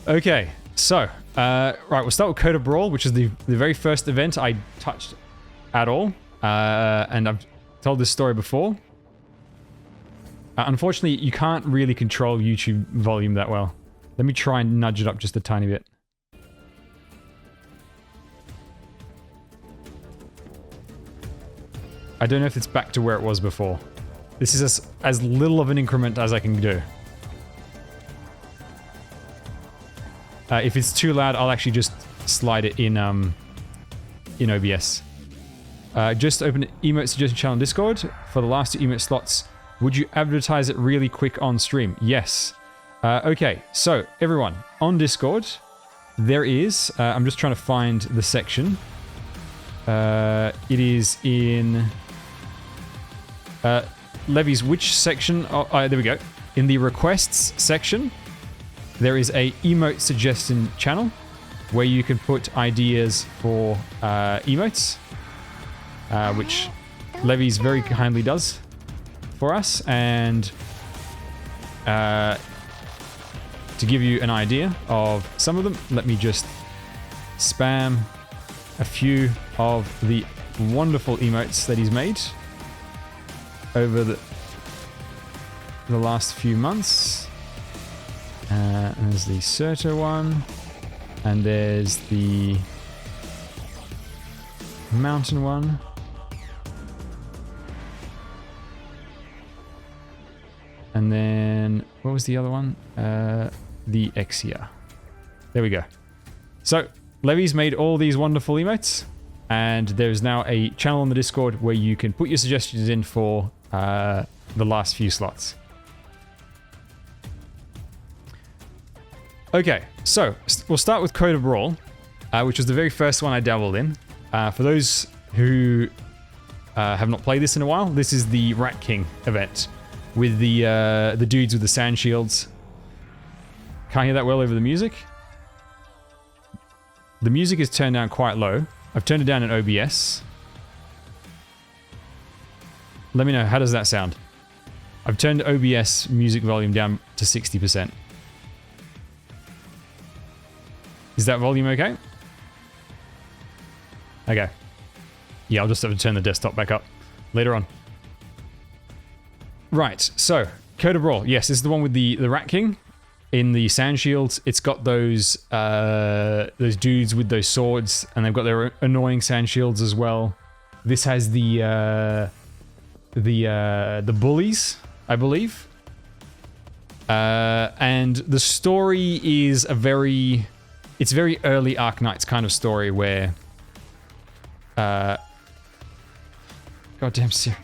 Okay, so, right, we'll start with Code of Brawl, which is the very first event I touched at all. And I've told this story before. Unfortunately, you can't really control YouTube volume that well. Let me try and nudge it up just a tiny bit. I don't know if it's back to where it was before. This is as little of an increment as I can do. If it's too loud, I'll actually just slide it in OBS. Just open an emote suggestion channel on Discord. For the last 2 emote slots, would you advertise it really quick on stream? Yes. Okay, so everyone, on Discord, there is... I'm just trying to find the section. It is in... Levies, which section? Oh, there we go. In the requests section, there is a emote suggestion channel where you can put ideas for emotes, which Levies very kindly does for us. And to give you an idea of some of them, let me just spam a few of the wonderful emotes that he's made over the last few months. There's the Certo one, and there's the Mountain one. And then, what was the other one? The Exia. There we go. So, Levy's made all these wonderful emotes, and there's now a channel on the Discord where you can put your suggestions in for the last few slots. Okay, so we'll start with Code of Brawl, which was the very first one I dabbled in. For those who have not played this in a while, this is the Rat King event with the dudes with the sand shields. Can't hear that well over the music. The music is turned down quite low. I've turned it down in OBS. Let me know, how does that sound? I've turned OBS music volume down to 60%. Is that volume okay? Okay. Yeah, I'll just have to turn the desktop back up later on. Right, so, Code of Brawl. Yes, this is the one with the Rat King in the sand shields. It's got those dudes with those swords, and they've got their annoying sand shields as well. This has the bullies, I believe. And the story is it's very early Arknights kind of story where... Goddamn Siri.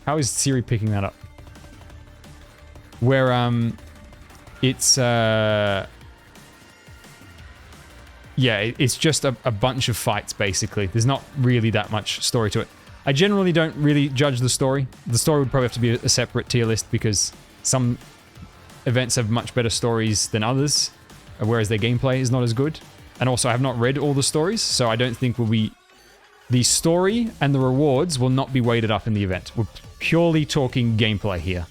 How is Siri picking that up? Where, it's, yeah, it's just a bunch of fights, basically. There's not really that much story to it. I generally don't really judge the story. The story would probably have to be a separate tier list because some events have much better stories than others, whereas their gameplay is not as good. And also, I have not read all the stories, so I don't think the story and the rewards will not be weighted up in the event. We're purely talking gameplay here.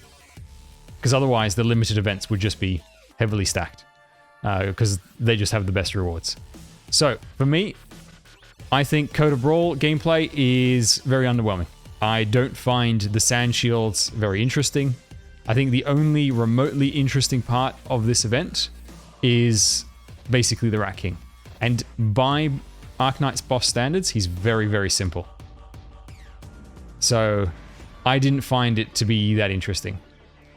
Because otherwise, the limited events would just be heavily stacked. Because they just have the best rewards. So, for me, I think Code of Brawl gameplay is very underwhelming. I don't find the sand shields very interesting. I think the only remotely interesting part of this event is basically the Rat King. And by Arknight's boss standards, he's very, very simple. So I didn't find it to be that interesting.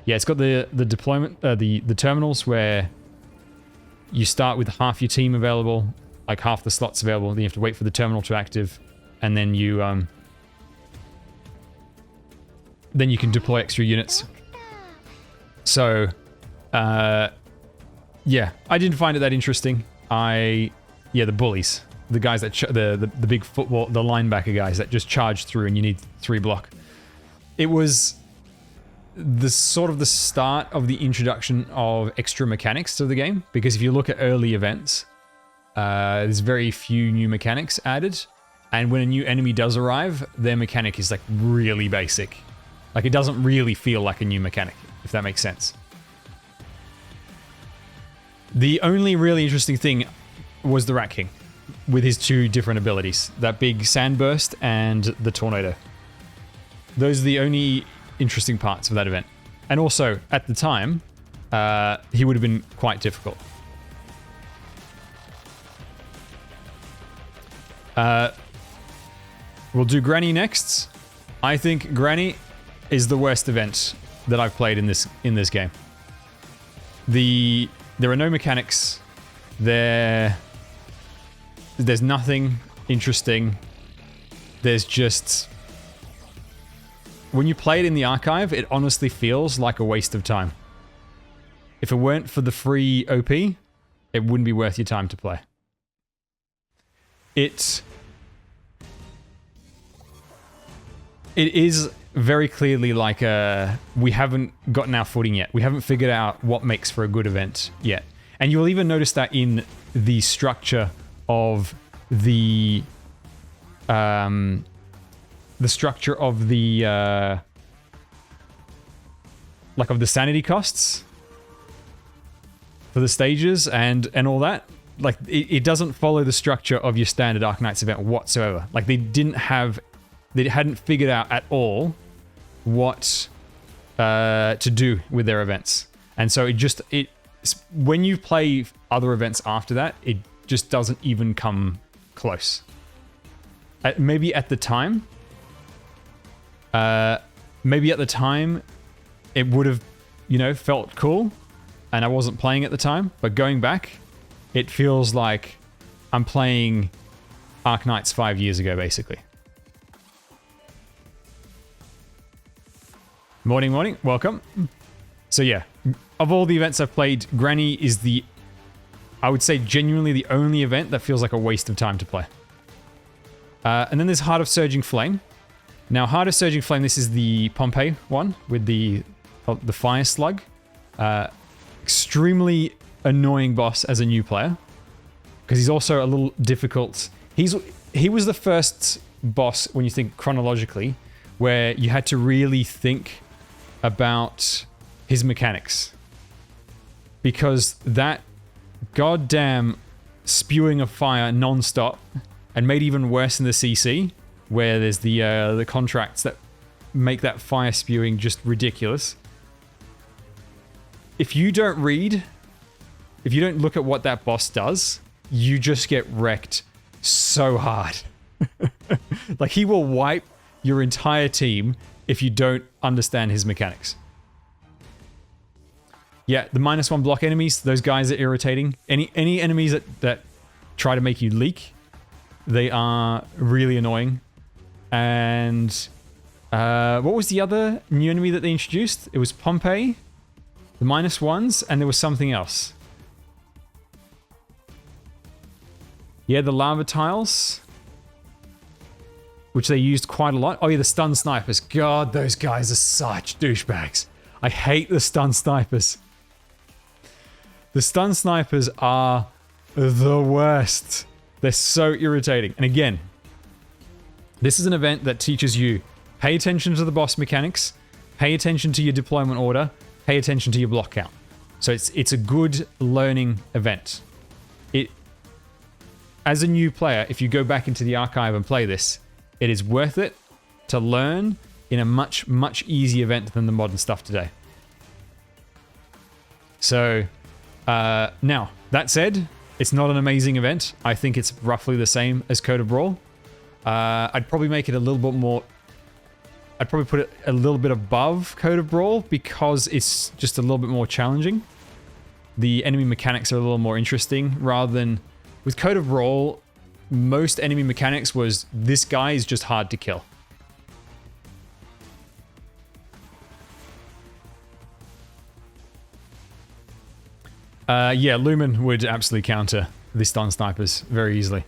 Yeah, it's got the deployment, the terminals where you start with half your team available, like half the slots available, then you have to wait for the terminal to active, and then you can deploy extra units. So, yeah, I didn't find it that interesting. Yeah, the bullies. The guys that... the big football... The linebacker guys that just charge through and you need 3 block. It was the sort of the start of the introduction of extra mechanics to the game. Because if you look at early events, there's very few new mechanics added. And when a new enemy does arrive, their mechanic is like really basic. Like it doesn't really feel like a new mechanic, if that makes sense. The only really interesting thing was the Rat King with his 2 different abilities. That big Sandburst and the Tornado. Those are the only interesting parts of that event. And also, at the time, he would have been quite difficult. We'll do Granny next. I think Granny is the worst event that I've played in this game. There are no mechanics. There's nothing interesting. There's just... When you play it in the archive, it honestly feels like a waste of time. If it weren't for the free OP, it wouldn't be worth your time to play. It is very clearly like we haven't gotten our footing yet. We haven't figured out what makes for a good event yet. And you'll even notice that in the structure of the structure of the like of the sanity costs for the stages and all that. Like it doesn't follow the structure of your standard Arknights event whatsoever. Like they hadn't figured out at all what to do with their events. And so when you play other events after that, it just doesn't even come close. Maybe at the time, it would have, felt cool, and I wasn't playing at the time. But going back, it feels like I'm playing Arknights 5 years ago, basically. Morning, welcome. So yeah, of all the events I've played, Granny is I would say genuinely the only event that feels like a waste of time to play. And then there's Heart of Surging Flame. Now, Heart of Surging Flame, this is the Pompeii one with the Fire Slug. Extremely annoying boss as a new player, because he's also a little difficult. He was the first boss, when you think chronologically, where you had to really think about his mechanics, because that goddamn spewing of fire non-stop, and made even worse in the CC, where there's the contracts that make that fire spewing just ridiculous. If you don't look at what that boss does, you just get wrecked so hard. Like, he will wipe your entire team if you don't understand his mechanics. Yeah, the -1 block enemies, those guys are irritating. Any enemies that try to make you leak, they are really annoying. And what was the other new enemy that they introduced? It was Pompeii, the -1s, and there was something else. Yeah, the lava tiles, which they used quite a lot. Oh yeah, the stun snipers. God, those guys are such douchebags. I hate the stun snipers. The stun snipers are the worst. They're so irritating. And again, this is an event that teaches you, pay attention to the boss mechanics, pay attention to your deployment order, pay attention to your block count. So it's a good learning event. As a new player, if you go back into the archive and play this, it is worth it to learn in a much, much easier event than the modern stuff today. So, now, that said, it's not an amazing event. I think it's roughly the same as Code of Brawl. I'd probably make it a little bit more... I'd probably put it a little bit above Code of Brawl because it's just a little bit more challenging. The enemy mechanics are a little more interesting rather than... With Code of Brawl, most enemy mechanics was, this guy is just hard to kill. Yeah, Lumen would absolutely counter the stun snipers very easily.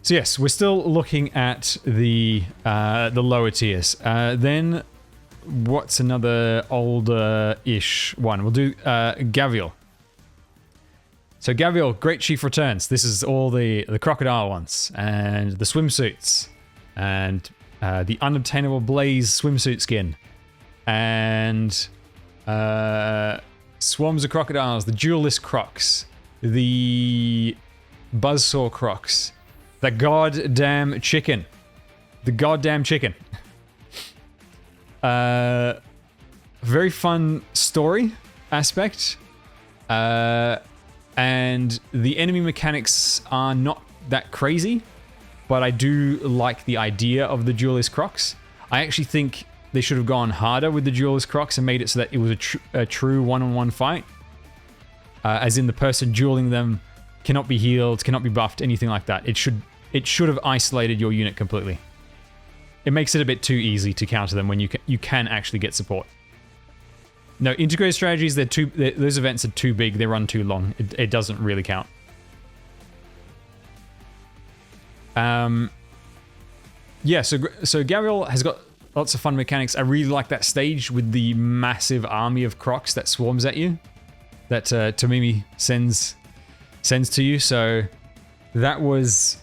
So yes, we're still looking at the lower tiers. Then, what's another older-ish one? We'll do Gavial. So Gavial, Great Chief returns. This is all the crocodile ones, and the swimsuits, and the unobtainable blaze swimsuit skin, and Swarms of crocodiles, the duelist crocs, the buzzsaw crocs, the goddamn chicken. The goddamn chicken. Very fun story aspect. And the enemy mechanics are not that crazy, but I do like the idea of the duelist crocs. I actually think they should have gone harder with the duelist crocs and made it so that it was a true one-on-one fight. As in the person dueling them cannot be healed, cannot be buffed, anything like that. It should have isolated your unit completely. It makes it a bit too easy to counter them when you can actually get support. No, integrated strategies, those events are too big, they run too long. It doesn't really count. Yeah, so Gabriel has got lots of fun mechanics. I really like that stage with the massive army of crocs that swarms at you. That Tomimi sends to you. So that was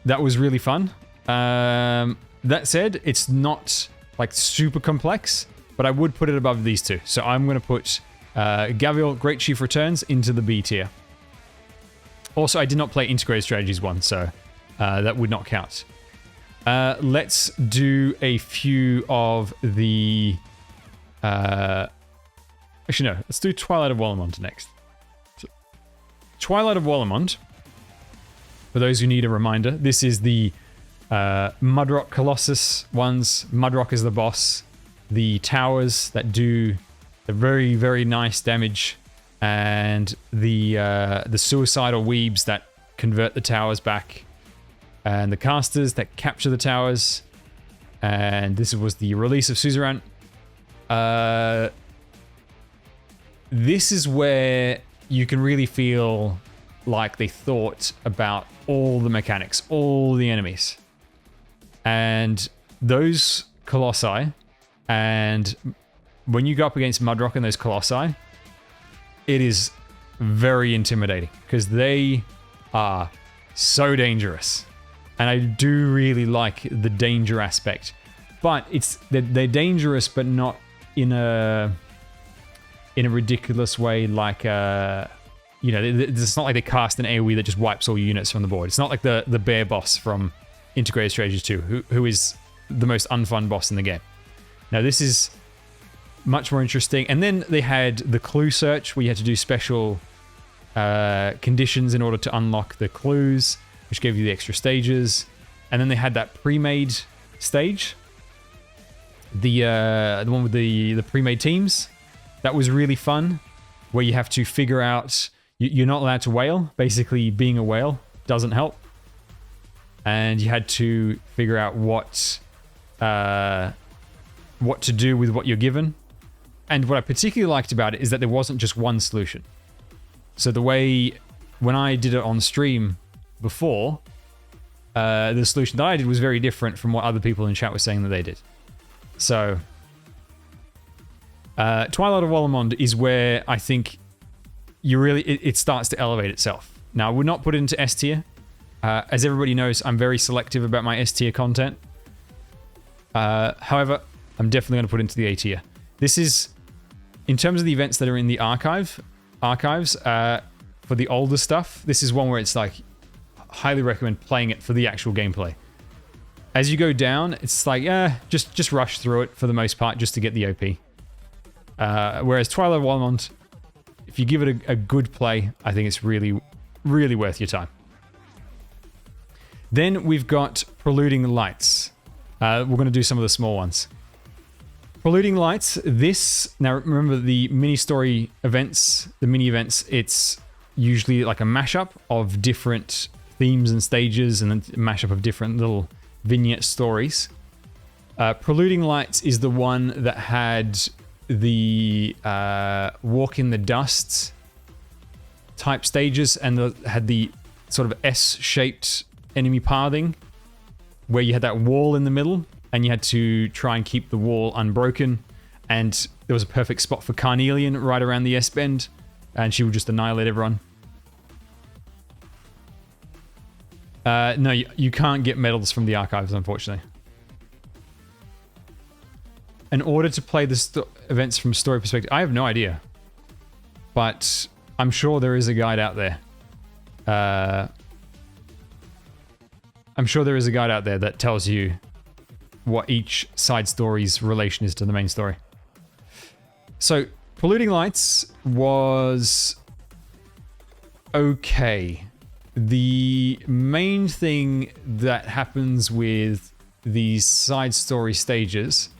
really fun. That said, it's not like super complex, but I would put it above these two. So I'm going to put Gabriel Great Chief Returns into the B tier. Also, I did not play Integrated Strategies 1, so that would not count. Let's do a few of the... actually, no. Let's do Twilight of Walamont next. So, Twilight of Walamont, for those who need a reminder, this is the Mudrock Colossus ones. Mudrock is the boss. The towers that do the very, very nice damage, and the suicidal weebs that convert the towers back, and the casters that capture the towers. And this was the release of Suzerain. This is where you can really feel like they thought about all the mechanics, all the enemies. And those Colossi, and when you go up against Mudrock and those Colossi, it is very intimidating because they are so dangerous. And I do really like the danger aspect. But they're dangerous, but not in a ridiculous way, like it's not like they cast an AoE that just wipes all units from the board. It's not like the bear boss from Integrated Strategies 2, who is the most unfun boss in the game. Now this is much more interesting. And then they had the clue search, where you had to do special conditions in order to unlock the clues, which gave you the extra stages. And then they had that pre-made stage, the one with the pre-made teams. That was really fun, where you have to figure out... You're not allowed to whale. Basically, being a whale doesn't help. And you had to figure out what to do with what you're given. And what I particularly liked about it is that there wasn't just one solution. So the way... When I did it on stream before, the solution that I did was very different from what other people in chat were saying that they did. So... Twilight of Walamont is where I think it starts to elevate itself. Now, I would not put it into S tier. As everybody knows, I'm very selective about my S tier content. However, I'm definitely going to put it into the A tier. This is, in terms of the events that are in the archives, for the older stuff, this is one where it's like, highly recommend playing it for the actual gameplay. As you go down, it's like, just rush through it for the most part, just to get the OP. Whereas Twilight of Walamont, if you give it a good play, I think it's really, really worth your time. Then we've got Polluting Lights. We're going to do some of the small ones. Polluting Lights, now remember the mini-story events, the mini-events, it's usually like a mashup of different themes and stages, and then a mashup of different little vignette stories. Polluting Lights is the one that had... the walk in the dust type stages, and had the sort of S-shaped enemy pathing, where you had that wall in the middle, and you had to try and keep the wall unbroken. And there was a perfect spot for Carnelian right around the S-bend, and she would just annihilate everyone. No, you can't get medals from the archives, unfortunately. In order to play the events from story perspective, I have no idea. but I'm sure there is a guide out there. I'm sure there is a guide out there that tells you what each side story's relation is to the main story. So, Polluting Lights was okay. The main thing that happens with these side story stages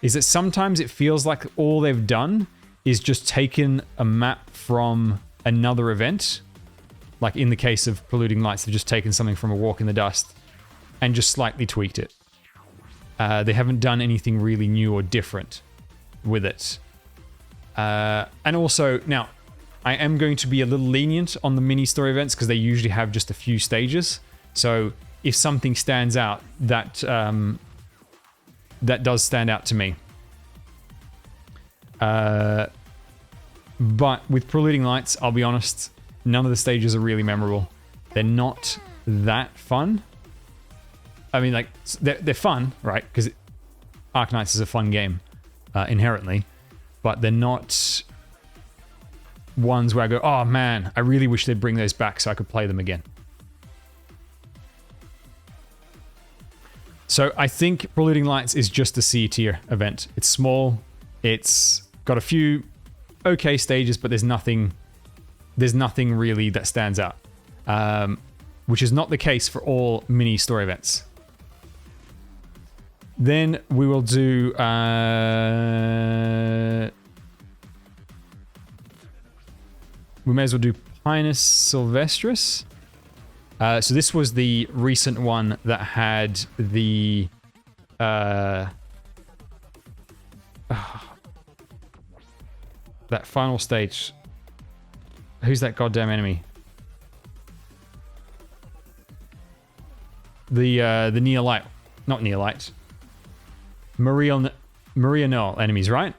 is that sometimes it feels like all they've done is just taken a map from another event. Like in the case of Polluting Lights, they've just taken something from A Walk in the Dust and just slightly tweaked it. They haven't done anything really new or different with it. And also, now, I am going to be a little lenient on the mini story events because they usually have just a few stages. So if something stands out, that does stand out to me. But with Polluting Lights, I'll be honest, none of the stages are really memorable. They're not that fun. I mean, like, they're fun, right? Because Arknights is a fun game, inherently. But they're not ones where I go, oh man, I really wish they'd bring those back so I could play them again. So I think Polluting Lights is just a C tier event. It's small, it's got a few okay stages, but there's nothing really that stands out. Which is not the case for all mini story events. Then we will do... we may as well do Pinus Sylvestris. So this was the recent one that had the... that final stage. Who's that goddamn enemy? The Neolite. Not Neolite. Maria Null enemies, right?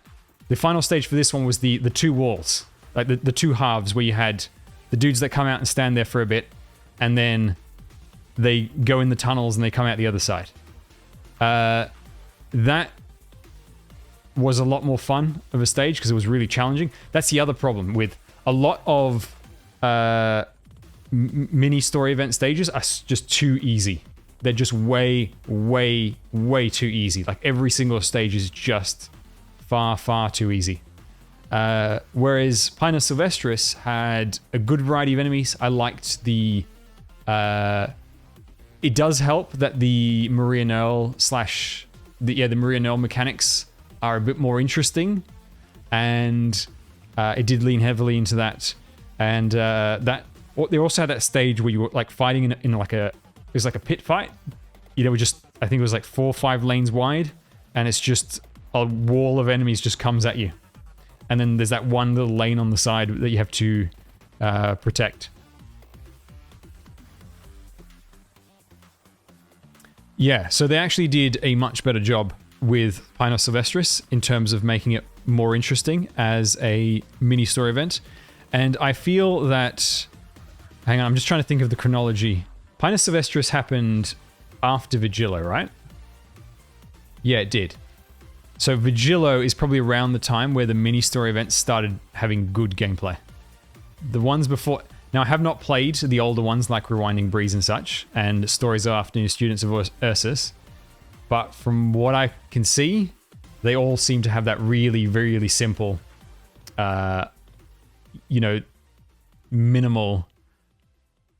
The final stage for this one was the two walls. Like the two halves where you had the dudes that come out and stand there for a bit, and then they go in the tunnels and they come out the other side. That was a lot more fun of a stage because it was really challenging. That's the other problem with a lot of mini story event stages are just too easy. They're just way, way, way too easy. Like every single stage is just far, far too easy. Whereas Pinus Sylvestris had a good variety of enemies. I liked the... it does help that the Maria Null the Maria Null mechanics are a bit more interesting. And it did lean heavily into that. And they also had that stage where you were like fighting in like a... It was like a pit fight. You know, I think it was like 4 or 5 lanes wide. And it's just a wall of enemies just comes at you. And then there's that one little lane on the side that you have to protect. Yeah, so they actually did a much better job with Pinus Sylvestris in terms of making it more interesting as a mini story event. And I feel that... Hang on, I'm just trying to think of the chronology. Pinus Sylvestris happened after Vigillo, right? Yeah, it did. So Vigillo is probably around the time where the mini story events started having good gameplay. The ones before... Now, I have not played the older ones like Rewinding Breeze and such, and Stories of Afternoon Students of Ursus, but from what I can see, they all seem to have that really, really simple, you know, minimal...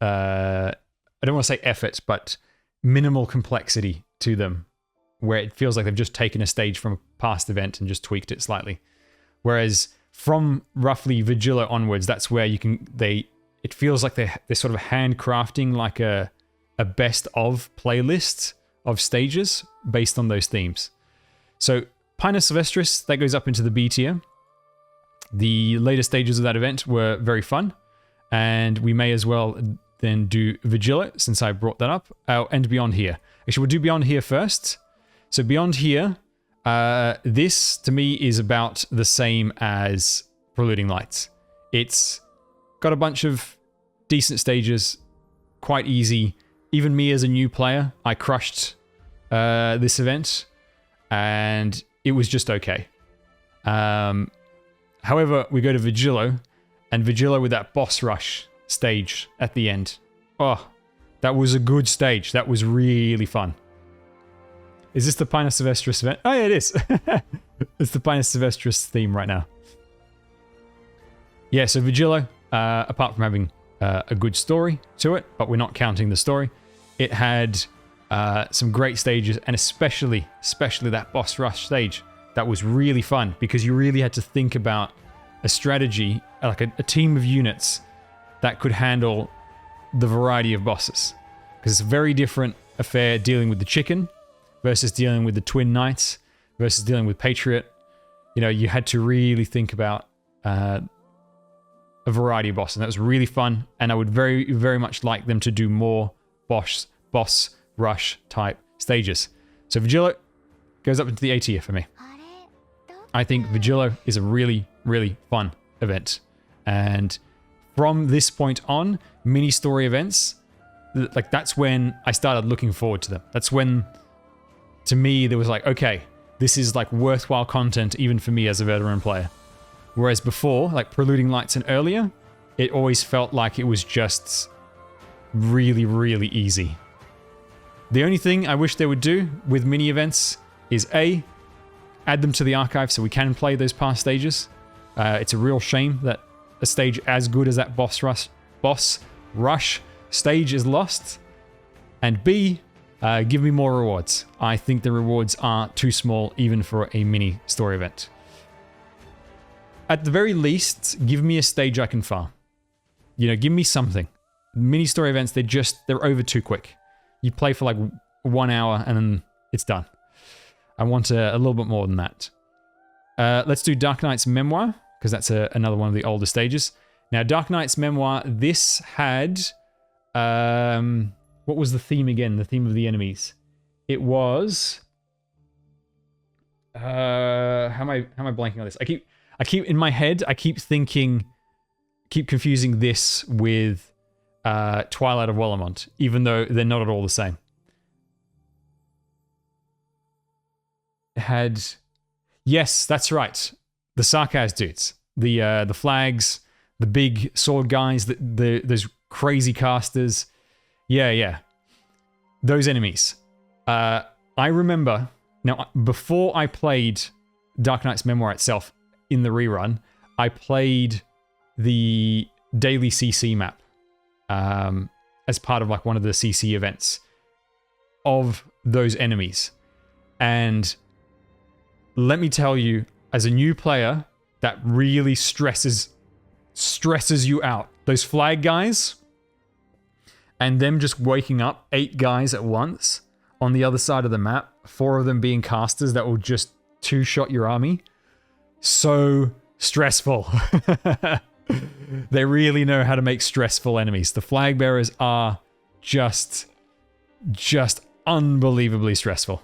I don't want to say effort, but minimal complexity to them, where it feels like they've just taken a stage from a past event and just tweaked it slightly. Whereas from roughly Vigillo onwards, that's where you can it feels like they're sort of handcrafting like a best of playlist of stages based on those themes. So Pinus Sylvestris, that goes up into the B tier. The later stages of that event were very fun, and we may as well then do Vigillo, since I brought that up, and Beyond Here. Actually, we'll do Beyond Here first. So Beyond Here, this to me is about the same as Polluting Lights. It's got a bunch of decent stages, quite easy. Even me as a new player, I crushed this event, and it was just okay. However, we go to Vigillo, And Vigilo with that boss rush stage at the end. Oh, that was a good stage. That was really fun. Is this the Pinus Sylvestris event? Oh yeah, it is. It's the Pinus Sylvestris theme right now. Yeah, so Vigilo, apart from having a good story to it, but we're not counting the story, it had some great stages, and especially that boss rush stage. That was really fun because you really had to think about a strategy, like a team of units that could handle the variety of bosses. Because it's a very different affair dealing with the chicken versus dealing with the twin knights versus dealing with Patriot. You know, you had to really think about a variety of bosses, and that was really fun. And I would very, very much like them to do more boss rush type stages. So Vigilo goes up into the A tier for me. I think Vigilo is a really, really fun event. And from this point on, mini story events, like that's when I started looking forward to them. That's when, to me, there was like, okay, this is like worthwhile content even for me as a veteran player. Whereas before, like Polluting Lights and earlier, it always felt like it was just really, really easy. The only thing I wish they would do with mini events is A, add them to the archive so we can play those past stages. It's a real shame that a stage as good as that boss rush stage is lost. And B, give me more rewards. I think the rewards are too small even for a mini story event. At the very least, give me a stage I can farm. You know, give me something. Mini story events, they're over too quick. You play for like 1 hour and then it's done. I want a little bit more than that. Let's do Arknights Memoir, because that's another one of the older stages. Now, Arknights Memoir, this had... what was the theme again? The theme of the enemies. It was... how am I blanking on this? I keep in my head, I keep confusing this with Twilight of Walamont, even though they're not at all the same. It had... Yes, that's right. The Sarkaz dudes. The flags, the big sword guys, those crazy casters. Yeah. Those enemies. I remember... Now, before I played Arknights Memoir itself in the rerun, I played the daily CC map as part of like one of the CC events of those enemies. And let me tell you, as a new player, that really stresses you out. Those flag guys and them just waking up 8 guys at once on the other side of the map, 4 of them being casters that will just two-shot your army. So stressful. They really know how to make stressful enemies. The flag bearers are just unbelievably stressful.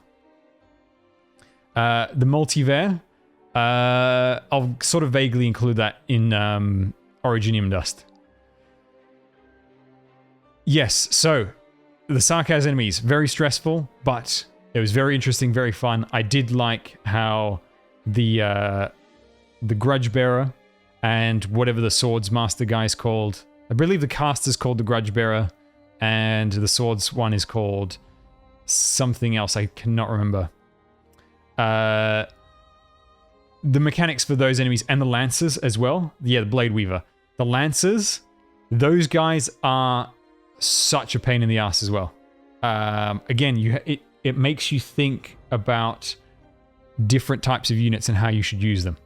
The multiver, I'll sort of vaguely include that in Originium Dust. Yes, so the Sarkaz enemies, very stressful, but it was very interesting, very fun. I did like how the Grudge Bearer and whatever the Swords Master guy is called, I believe the caster's called the Grudge Bearer, and the Swords one is called something else, I cannot remember. The mechanics for those enemies and the Lancers as well. Yeah, the Blade Weaver. The Lancers, those guys are such a pain in the ass as well. Again, it makes you think about different types of units and how you should use them.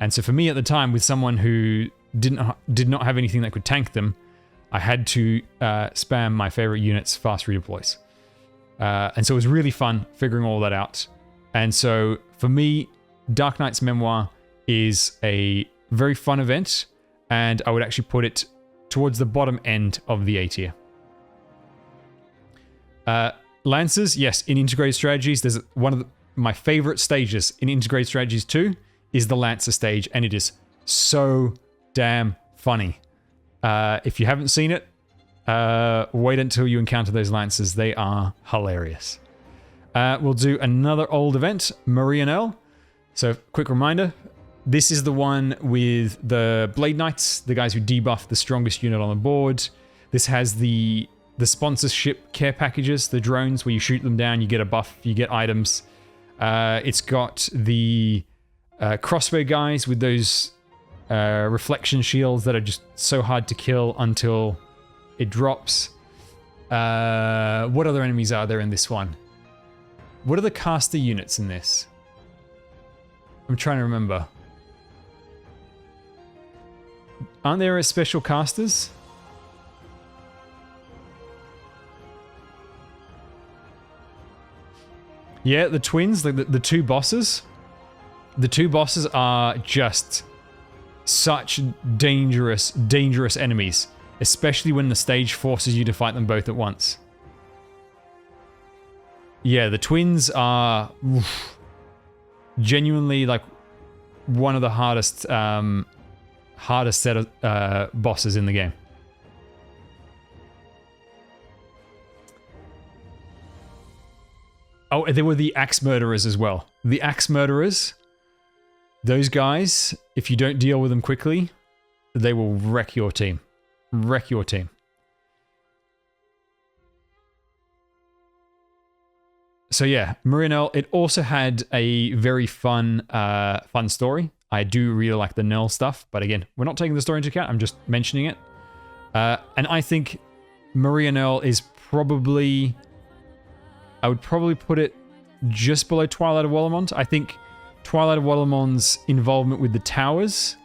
And so for me at the time, with someone who did not have anything that could tank them, I had to spam my favorite units fast redeploys. And so it was really fun figuring all that out. And so for me, Arknights Memoir is a very fun event, and I would actually put it towards the bottom end of the A tier. Lancers, yes, in integrated strategies, there's one of my favorite stages in integrated strategies too, is the Lancer stage, and it is so damn funny. If you haven't seen it, wait until you encounter those Lancers. They are hilarious. We'll do another old event, Marianelle. So, quick reminder, This is the one with the Blade Knights, the guys who debuff the strongest unit on the board. This has the sponsorship care packages, the drones, where you shoot them down, you get a buff, you get items. It's got the crossbow guys with those reflection shields that are just so hard to kill until it drops. What other enemies are there in this one? What are the caster units in this? I'm trying to remember. Aren't there special casters? Yeah, the twins, the two bosses. The two bosses are just such dangerous enemies, especially when the stage forces you to fight them both at once. Yeah, the twins are genuinely like one of the hardest set of bosses in the game. Oh, there were the axe murderers as well. The axe murderers, those guys, if you don't deal with them quickly, they will wreck your team. Wreck your team. So yeah, Muriel, it also had a very fun story. I do really like the Nell stuff, but again, we're not taking the story into account, I'm just mentioning it. And I think Muriel is probably... I would probably put it just below Twilight of Walamont. I think Twilight of Walamont's involvement with the towers,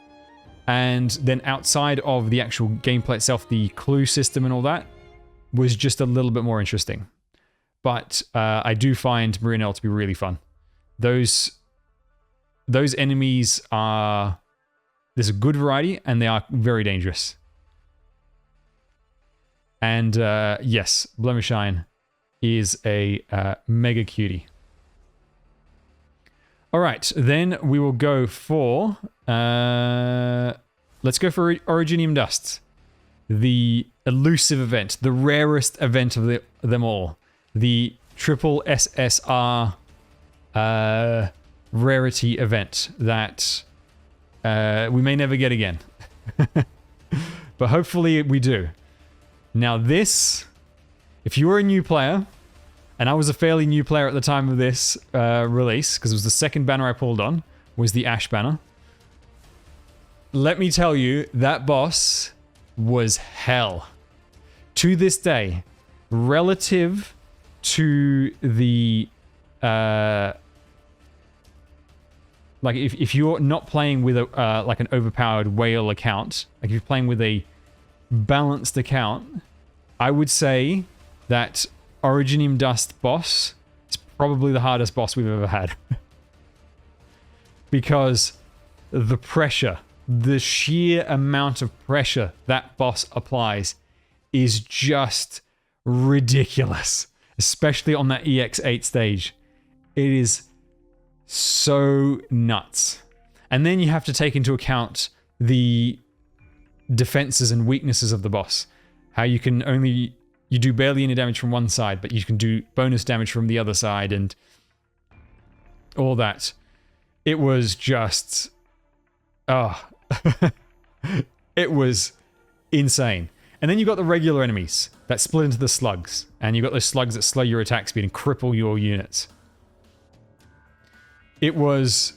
and then outside of the actual gameplay itself, the clue system and all that, was just a little bit more interesting. But I do find Muriel to be really fun. Those enemies are... There's a good variety, and they are very dangerous. And yes, Blemishine is a mega cutie. All right, then we will go for... let's go for Originium Dust. The elusive event, the rarest event of them all. The triple SSR rarity event that we may never get again. But hopefully we do. Now this... If you were a new player, and I was a fairly new player at the time of this release, because it was the second banner I pulled on, was the Ash banner. Let me tell you, that boss was hell. To this day, relative to the... like, if you're not playing with a like an overpowered whale account, like if you're playing with a balanced account, I would say that Originium Dust boss is probably the hardest boss we've ever had. Because the pressure, the sheer amount of pressure that boss applies is just ridiculous. Especially on that EX8 stage. It is so nuts. And then you have to take into account the defenses and weaknesses of the boss. How you can only... You do barely any damage from one side, but you can do bonus damage from the other side and all that. It was just... Oh. It was insane. And then you got the regular enemies that split into the slugs. And you got those slugs that slow your attack speed and cripple your units. It was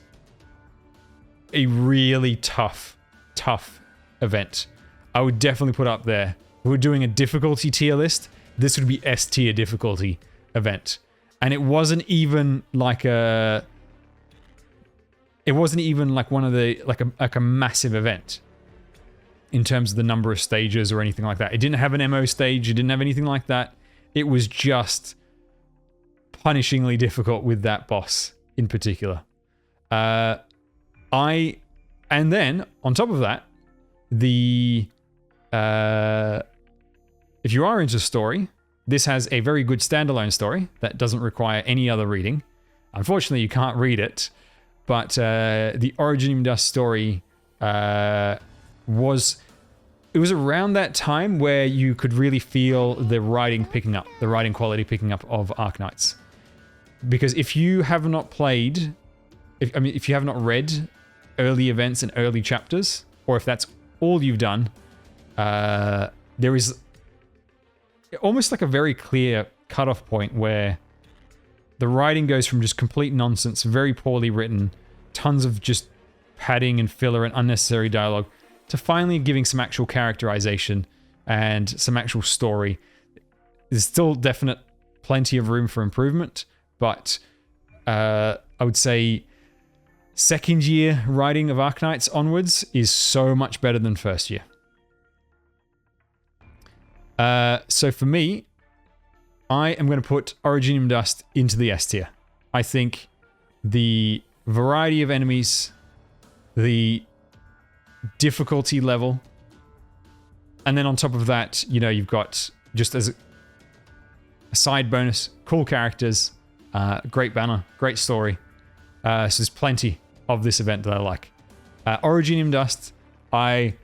a really tough event. I would definitely put up there. If we're doing a difficulty tier list, this would be S tier difficulty event. And it wasn't even like a... It wasn't even like one of the... Like a massive event. In terms of the number of stages or anything like that. It didn't have an MO stage. It didn't have anything like that. It was just punishingly difficult with that boss in particular. And then, on top of that, the... if you are into story, this has a very good standalone story that doesn't require any other reading. Unfortunately, you can't read it, but the Originium Dust story was... It was around that time where you could really feel the writing picking up, the writing quality picking up of Arknights. Because if you have not played... If you have not read early events and early chapters, or if that's all you've done, there is almost like a very clear cutoff point where the writing goes from just complete nonsense, very poorly written, tons of just padding and filler and unnecessary dialogue, to finally giving some actual characterization and some actual story. There's still definite plenty of room for improvement, but I would say second year writing of Arknights onwards is so much better than first year. So for me, I am going to put Originium Dust into the S tier. I think the variety of enemies, the difficulty level, and then on top of that, you know, you've got, just as a side bonus, cool characters, great banner, great story. So there's plenty of this event that I like. Originium Dust, I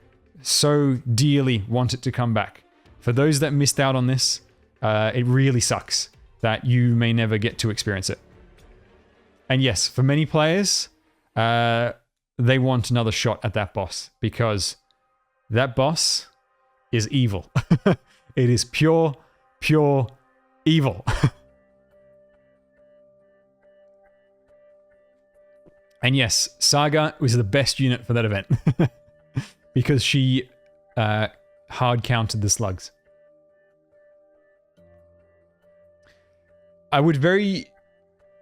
so dearly want it to come back. For those that missed out on this, it really sucks that you may never get to experience it. And yes, for many players, they want another shot at that boss, because that boss is evil. It is pure evil. And yes, Saga was the best unit for that event because she hard countered the slugs. I would very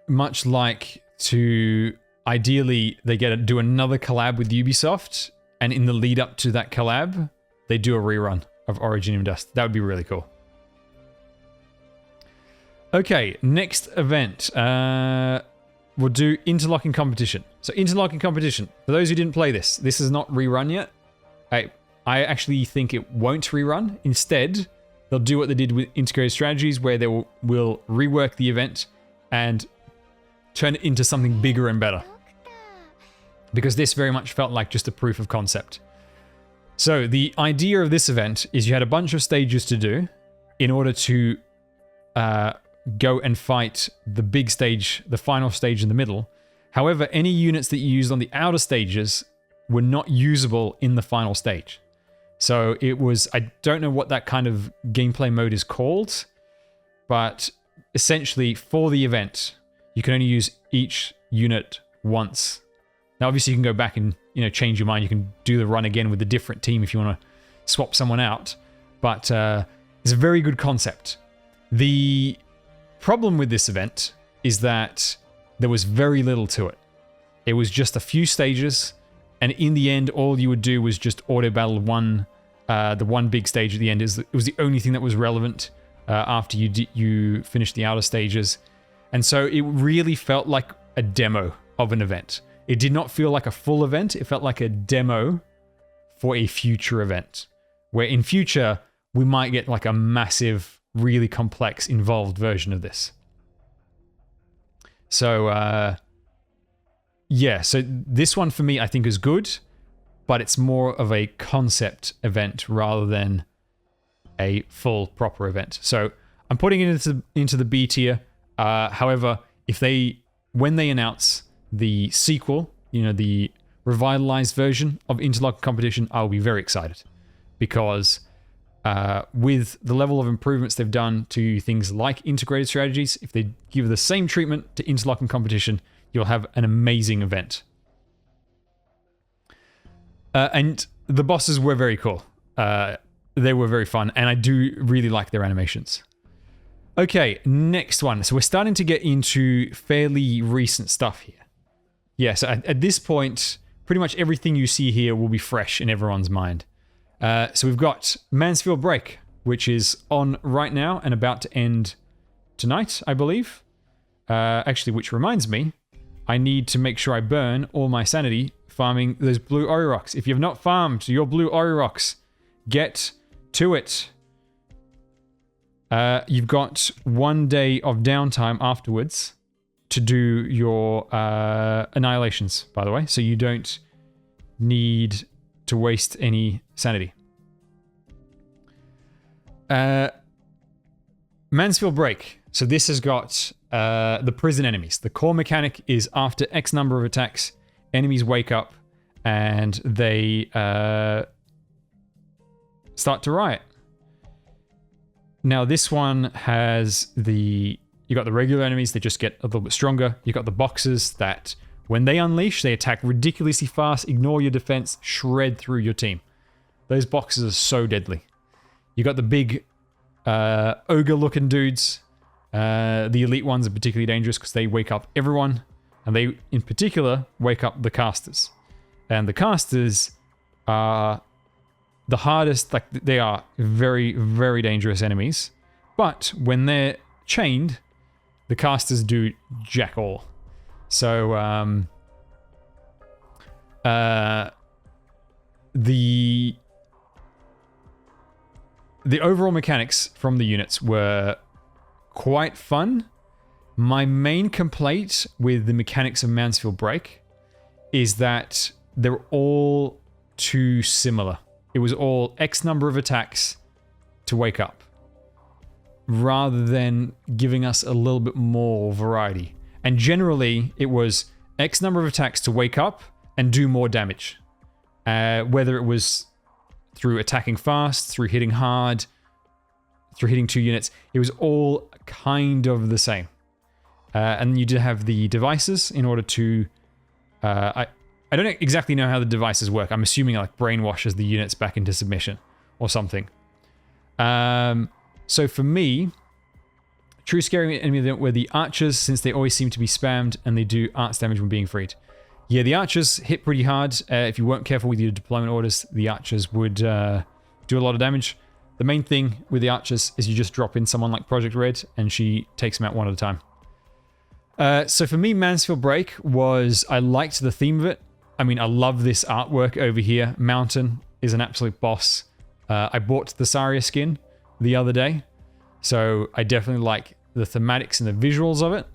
much like to, ideally, they do another collab with Ubisoft, and in the lead up to that collab, they do a rerun of Originium Dust. That would be really cool. Okay, next event. We'll do Interlocking Competition. So Interlocking Competition, for those who didn't play this is not rerun yet. I actually think it won't rerun. Instead, they'll do what they did with Integrated Strategies, where they will rework the event and turn it into something bigger and better. Because this very much felt like just a proof of concept. So the idea of this event is you had a bunch of stages to do in order to go and fight the big stage, the final stage in the middle. However, any units that you used on the outer stages were not usable in the final stage. So it was, I don't know what that kind of gameplay mode is called, but essentially for the event, you can only use each unit once. Now, obviously, you can go back and, you know, change your mind. You can do the run again with a different team if you want to swap someone out. But it's a very good concept. The problem with this event is that there was very little to it. It was just a few stages, and in the end, all you would do was just auto battle the one big stage at the end. It was the only thing that was relevant after you finished the outer stages. And so it really felt like a demo of an event. It did not feel like a full event. It felt like a demo for a future event, where in future, we might get like a massive, really complex, involved version of this. So, yeah, so this one for me, I think is good, but it's more of a concept event rather than a full proper event. So I'm putting it into the B tier. However, when they announce the sequel, you know, the revitalized version of Interlocking Competition, I'll be very excited, because with the level of improvements they've done to things like integrated strategies, if they give the same treatment to Interlocking Competition, you'll have an amazing event. And the bosses were very cool. They were very fun, and I do really like their animations. Okay, next one. So we're starting to get into fairly recent stuff here. Yeah, so at this point, pretty much everything you see here will be fresh in everyone's mind. So we've got Mansfield Break, which is on right now and about to end tonight, I believe. Actually, which reminds me, I need to make sure I burn all my sanity farming those blue Oryrocks. If you've not farmed your blue Oryrocks, get to it. You've got 1 day of downtime afterwards to do your annihilations, by the way, so you don't need to waste any sanity. Mansfield Break. So this has got the prison enemies. The core mechanic is after X number of attacks, enemies wake up and they start to riot. Now this one has you got the regular enemies that just get a little bit stronger. You got the boxers that when they unleash, they attack ridiculously fast, ignore your defense, shred through your team. Those boxers are so deadly. You got the big ogre-looking dudes. The elite ones are particularly dangerous because they wake up everyone, and they, in particular, wake up the casters. And the casters are the hardest, like they are very, very dangerous enemies. But when they're chained, the casters do jack all. So, the overall mechanics from the units were quite fun. My main complaint with the mechanics of Mansfield Break is that they're all too similar. It was all X number of attacks to wake up, rather than giving us a little bit more variety. And generally, it was X number of attacks to wake up and do more damage. Whether it was through attacking fast, through hitting hard, through hitting 2 units, it was all kind of the same. And you did have the devices in order to... I don't exactly know how the devices work. I'm assuming it like brainwashes the units back into submission or something. So for me, true scary enemy event were the archers, since they always seem to be spammed and they do arts damage when being freed. Yeah, the archers hit pretty hard. If you weren't careful with your deployment orders, the archers would do a lot of damage. The main thing with the archers is you just drop in someone like Project Red and she takes them out one at a time. So for me, Mansfield Break was... I liked the theme of it. I mean, I love this artwork over here. Mountain is an absolute boss. I bought the Saria skin the other day, so I definitely like the thematics and the visuals of it,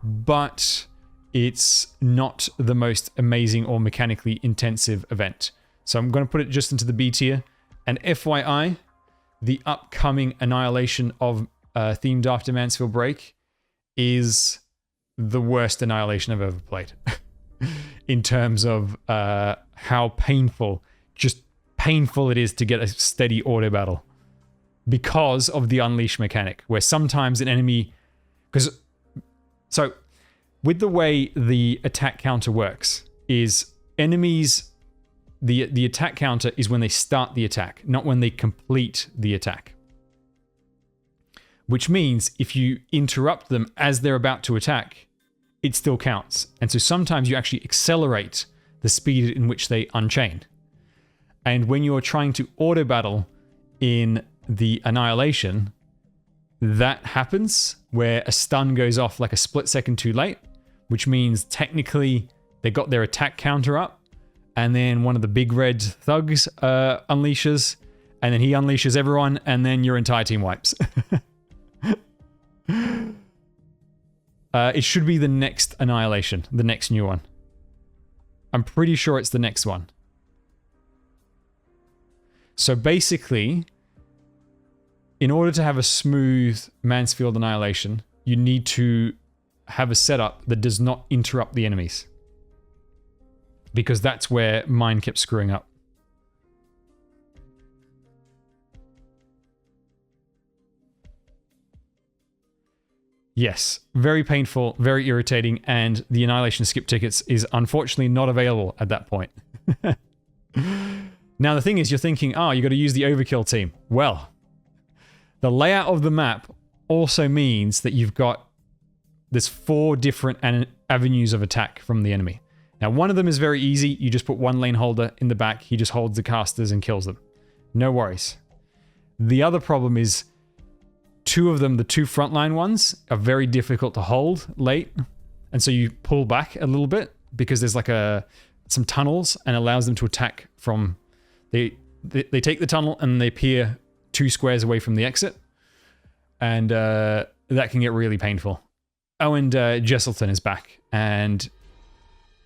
but it's not the most amazing or mechanically intensive event. So I'm going to put it just into the B tier. And FYI, the upcoming Annihilation of themed after Mansfield Break is the worst Annihilation I've ever played. In terms of how painful it is to get a steady auto battle. Because of the unleash mechanic, where sometimes an enemy... So, with the way the attack counter works, is enemies... The attack counter is when they start the attack, not when they complete the attack. Which means if you interrupt them as they're about to attack, it still counts. And so sometimes you actually accelerate the speed in which they unchain. And when you're trying to auto battle in the Annihilation, that happens where a stun goes off like a split second too late, which means technically they got their attack counter up, and then one of the big red thugs unleashes, and then he unleashes everyone, and then your entire team wipes. It should be the next Annihilation, the next new one. I'm pretty sure it's the next one. So basically, in order to have a smooth Mansfield Annihilation, you need to have a setup that does not interrupt the enemies. Because that's where mine kept screwing up. Yes, very painful, very irritating, and the Annihilation skip tickets is unfortunately not available at that point. Now the thing is, you're thinking, oh, you got to use the overkill team. Well, the layout of the map also means that there's 4 different avenues of attack from the enemy. Now one of them is very easy, you just put one lane holder in the back, he just holds the casters and kills them. No worries. The other problem is 2 of them, the 2 frontline ones, are very difficult to hold late. And so you pull back a little bit because there's like some tunnels and allows them to attack from... They take the tunnel and they peer 2 squares away from the exit. And that can get really painful. Oh, and Jesselton is back. And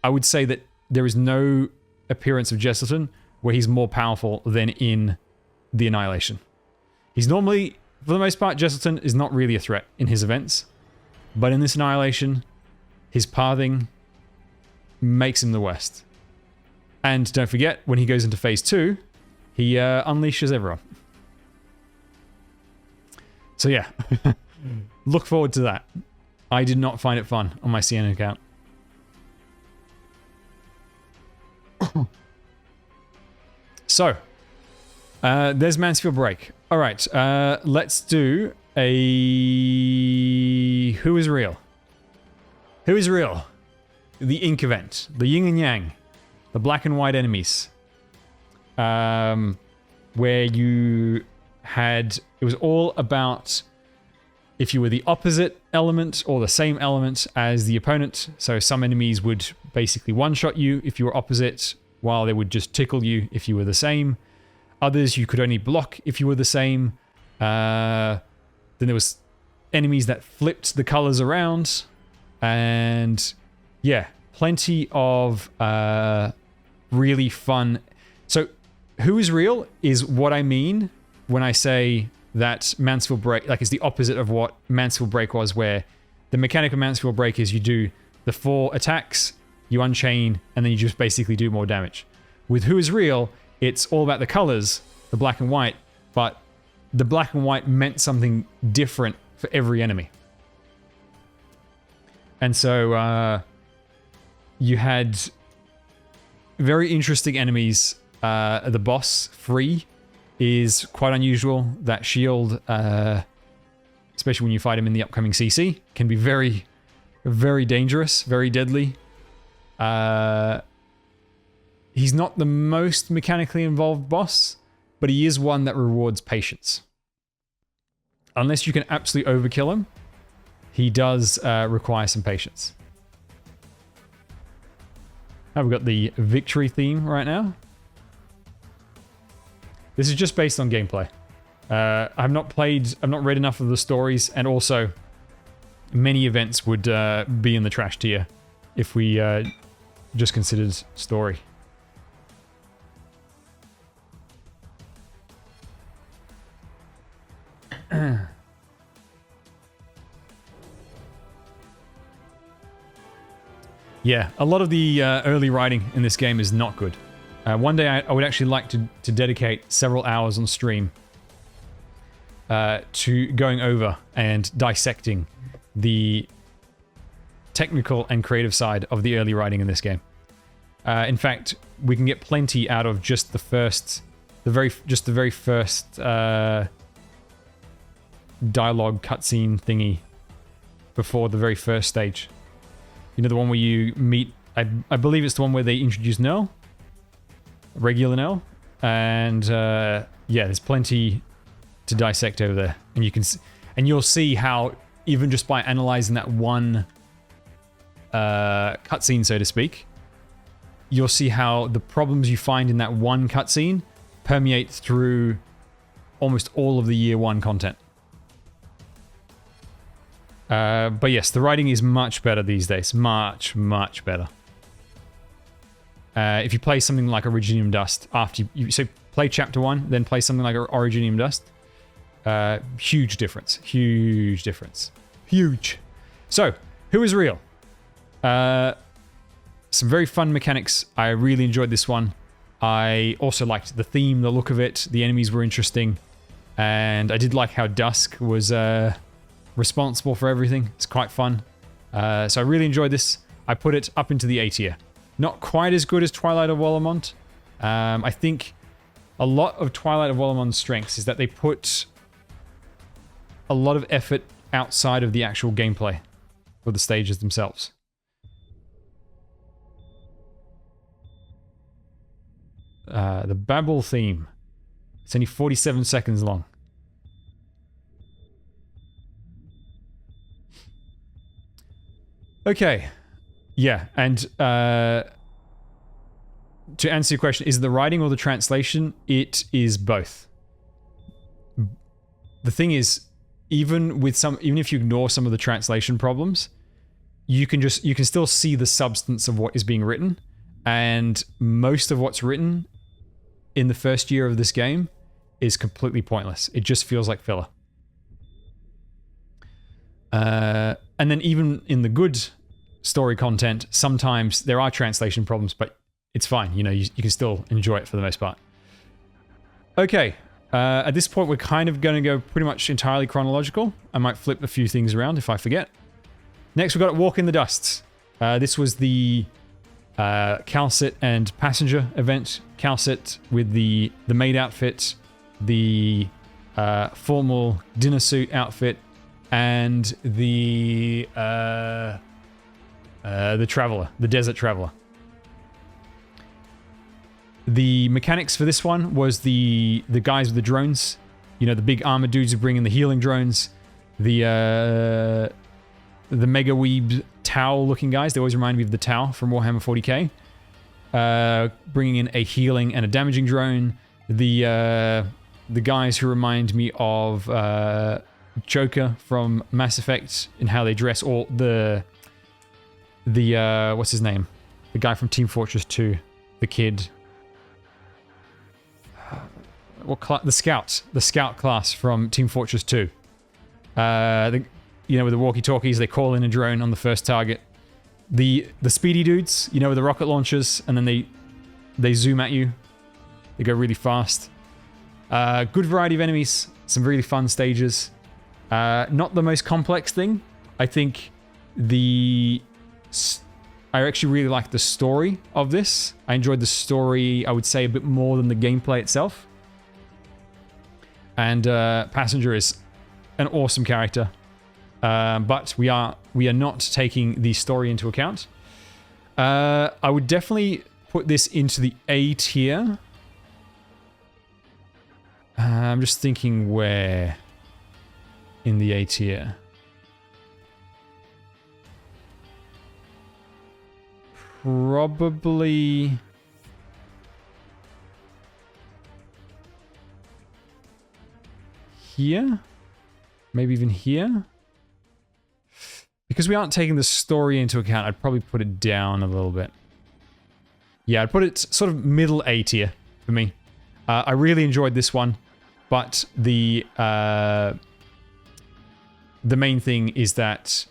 I would say that there is no appearance of Jesselton where he's more powerful than in the Annihilation. He's normally... For the most part, Jesselton is not really a threat in his events, but in this Annihilation, his pathing makes him the worst. And don't forget, when he goes into phase 2, he unleashes everyone. So yeah, look forward to that. I did not find it fun on my CN account. So, there's Mansfield Break. All right, let's do a... Who is real? Who is real? The Ink event, the yin and yang, the black and white enemies. Where you had... It was all about if you were the opposite element or the same element as the opponent. So some enemies would basically one-shot you if you were opposite, while they would just tickle you if you were the same. Others you could only block if you were the same. Then there was enemies that flipped the colors around. And yeah, plenty of really fun. So who is real is what I mean when I say that Mansfield Break, like, is the opposite of what Mansfield Break was, where the mechanic of Mansfield Break is you do the 4 attacks, you unchain, and then you just basically do more damage. With Who is Real, it's all about the colors, the black and white, but the black and white meant something different for every enemy. And so you had very interesting enemies. The boss, Free, is quite unusual. That shield, especially when you fight him in the upcoming CC, can be very, very dangerous, very deadly. He's not the most mechanically involved boss, but he is one that rewards patience. Unless you can absolutely overkill him, he does require some patience. Now we've got the victory theme right now. This is just based on gameplay. I've not read enough of the stories, and also many events would be in the trash tier if we just considered story. Yeah, a lot of the early writing in this game is not good. One day I would actually like to dedicate several hours on stream to going over and dissecting the technical and creative side of the early writing in this game. In fact, we can get plenty out of just the very first dialogue cutscene thingy before the very first stage. You know, the one where you meet, I believe it's the one where they introduce Nell, regular Nell, and yeah, there's plenty to dissect over there, and you'll see how even just by analyzing that one cutscene, so to speak, you'll see how the problems you find in that one cutscene permeate through almost all of the year 1 content. But yes, the writing is much better these days. Much, much better. If you play something like Originium Dust, after you play Chapter 1, then play something like Originium Dust, huge difference. Huge difference. Huge. So, who is real? Some very fun mechanics. I really enjoyed this one. I also liked the theme, the look of it. The enemies were interesting. And I did like how Dusk was responsible for everything. It's quite fun. So I really enjoyed this. I put it up into the A tier. Not quite as good as Twilight of Walamont. I think a lot of Twilight of Walamont's strengths is that they put a lot of effort outside of the actual gameplay for the stages themselves. The Babel theme. It's only 47 seconds long. Okay. Yeah, and to answer your question, is it the writing or the translation? It is both. The thing is, even if you ignore some of the translation problems, you can still see the substance of what is being written, and most of what's written in the first year of this game is completely pointless. It just feels like filler. And then even in the good story content, sometimes there are translation problems, but it's fine. You know, you can still enjoy it for the most part. Okay, at this point, we're kind of going to go pretty much entirely chronological. I might flip a few things around if I forget. Next, we've got Walk in the Dust. This was the Calcit and Passenger event. Calcit with the maid outfit, the formal dinner suit outfit, and the Traveler, the Desert Traveler. The mechanics for this one was the guys with the drones. You know, the big armored dudes who bring in the healing drones. The Mega Weeb Tau-looking guys. They always remind me of the Tau from Warhammer 40k. Bringing in a healing and a damaging drone. The guys who remind me of Joker from Mass Effect in how they dress. All the what's his name? The guy from Team Fortress 2. The kid. The scout class from Team Fortress 2. You know, with the walkie-talkies, they call in a drone on the first target. The speedy dudes, you know, with the rocket launchers, and then they zoom at you. They go really fast. Good variety of enemies, some really fun stages. Not the most complex thing. I think I actually really like the story of this. I enjoyed the story, I would say, a bit more than the gameplay itself. And Passenger is an awesome character. But we are not taking the story into account. I would definitely put this into the A tier. I'm just thinking where in the A tier. Probably here? Maybe even here? Because we aren't taking the story into account, I'd probably put it down a little bit. Yeah, I'd put it sort of middle A tier for me. I really enjoyed this one, but the main thing is that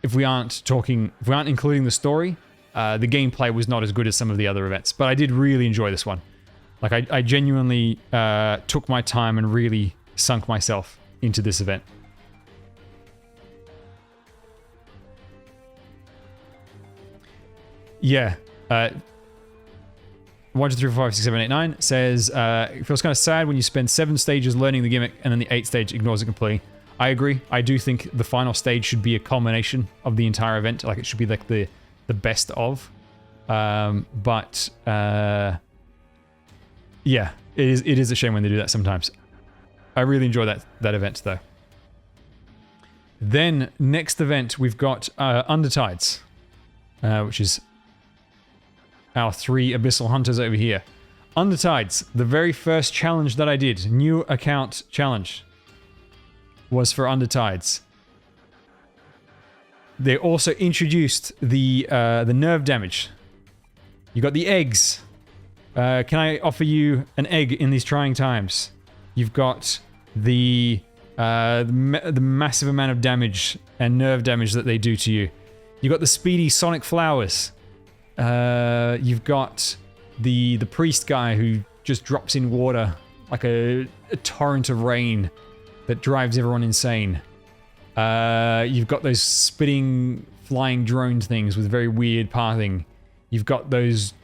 if we aren't including the story, the gameplay was not as good as some of the other events. But I did really enjoy this one. Like, I genuinely took my time and really sunk myself into this event. Yeah. 1, 2, 3, 4, 5, 6, 7, 8, 9 says, it feels kind of sad when you spend 7 stages learning the gimmick and then the 8th stage ignores it completely. I agree. I do think the final stage should be a culmination of the entire event. Like, it should be like the best of. Yeah, it is a shame when they do that sometimes. I really enjoy that event though. Then next event we've got Undertides, which is our 3 Abyssal Hunters over here. Undertides, the very first challenge that I did, new account challenge, was for Undertides. They also introduced the nerve damage. You got the eggs. Can I offer you an egg in these trying times? You've got the massive amount of damage and nerve damage that they do to you. You've got the speedy sonic flowers. You've got the priest guy who just drops in water like a torrent of rain that drives everyone insane. You've got those spitting flying drone things with very weird pathing. You've got those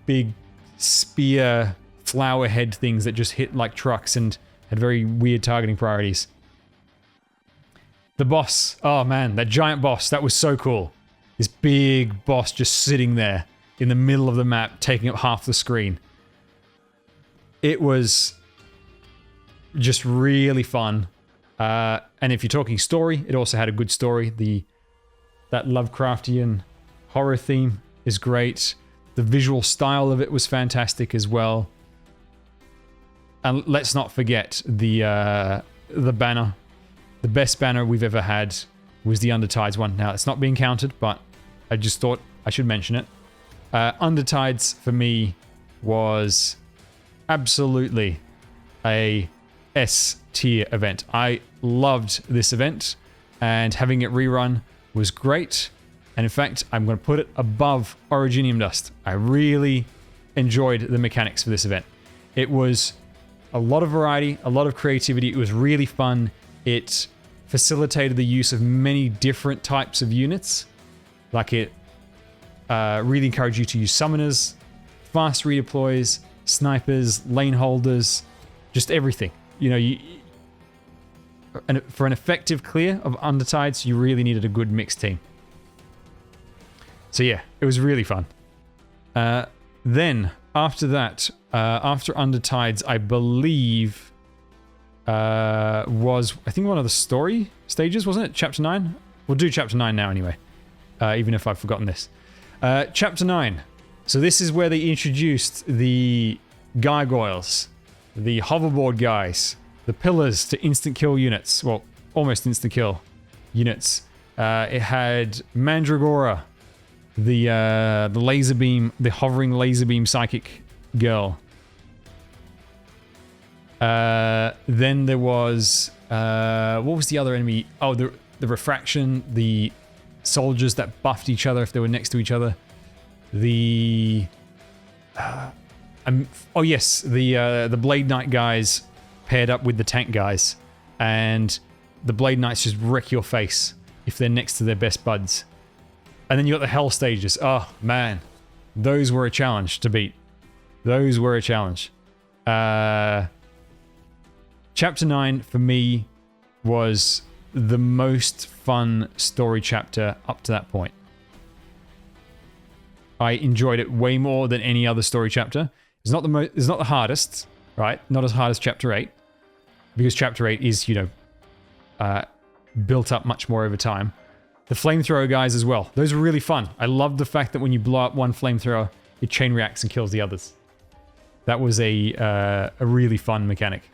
big spear flower head things that just hit like trucks and had very weird targeting priorities. The boss, oh man, that giant boss, that was so cool. This big boss just sitting there in the middle of the map, taking up half the screen. It was just really fun. And if you're talking story, it also had a good story. That Lovecraftian horror theme is great. The visual style of it was fantastic as well. And let's not forget the banner. The best banner we've ever had was the Undertides one. Now, it's not being counted, but I just thought I should mention it. Undertides, for me, was absolutely a S-tier event. I loved this event, and having it rerun was great. And in fact, I'm going to put it above Originium Dust. I really enjoyed the mechanics for this event. It was a lot of variety, a lot of creativity. It was really fun. It facilitated the use of many different types of units. Like it really encouraged you to use summoners, fast redeploys, snipers, lane holders, just everything. You know, for an effective clear of Undertides, you really needed a good mixed team. So yeah, it was really fun. Then, after that, after Undertides, I believe was, I think, one of the story stages, wasn't it? Chapter 9? We'll do Chapter 9 now anyway, even if I've forgotten this. Chapter 9. So this is where they introduced the gargoyles, the hoverboard guys, the pillars to instant kill units. Well, almost instant kill units. It had Mandragora, the laser beam, the hovering laser beam psychic girl. Then there was what was the other enemy? Oh, the refraction, the soldiers that buffed each other if they were next to each other. The oh yes, the Blade Knight guys paired up with the tank guys, and the Blade Knights just wreck your face if they're next to their best buds. And then you got the Hell stages. Oh man, those were a challenge to beat. Those were a challenge. Chapter 9 for me was the most fun story chapter up to that point. I enjoyed it way more than any other story chapter. It's not the hardest, right? Not as hard as Chapter 8, because Chapter 8 is, you know, built up much more over time. The flamethrower guys as well. Those were really fun. I loved the fact that when you blow up one flamethrower, it chain reacts and kills the others. That was a really fun mechanic.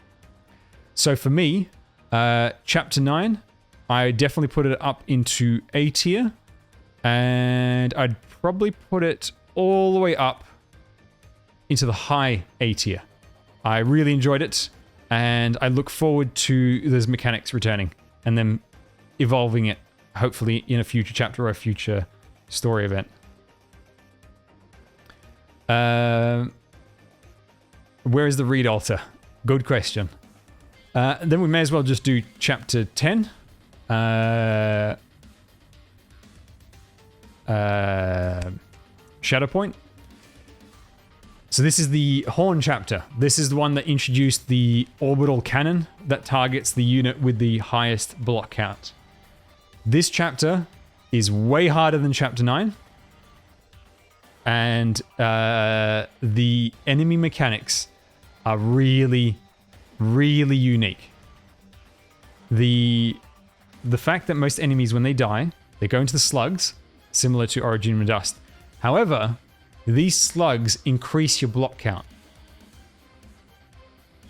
So for me, Chapter 9, I definitely put it up into A tier, and I'd probably put it all the way up into the high A tier. I really enjoyed it, and I look forward to those mechanics returning and them evolving it, hopefully in a future chapter or a future story event. Where is the read altar? Good question. Then we may as well just do Chapter 10. Shadowpoint. So this is the Horn chapter. This is the one that introduced the orbital cannon that targets the unit with the highest block count. This chapter is way harder than Chapter 9. And the enemy mechanics are really, really unique. The fact that most enemies, when they die, they go into the slugs, similar to Originium Dust. However, these slugs increase your block count.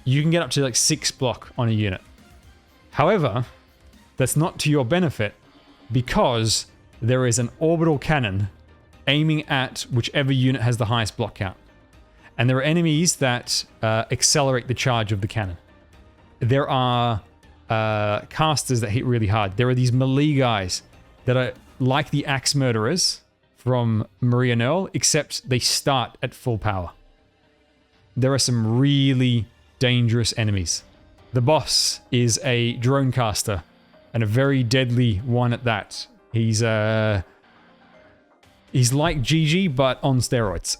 You can get up to like 6 block on a unit. However, that's not to your benefit, because there is an orbital cannon aiming at whichever unit has the highest block count. And there are enemies that accelerate the charge of the cannon. There are casters that hit really hard. There are these melee guys that are like the axe murderers from Maria Noel, except they start at full power. There are some really dangerous enemies. The boss is a drone caster, and a very deadly one at that. He's like GG, but on steroids.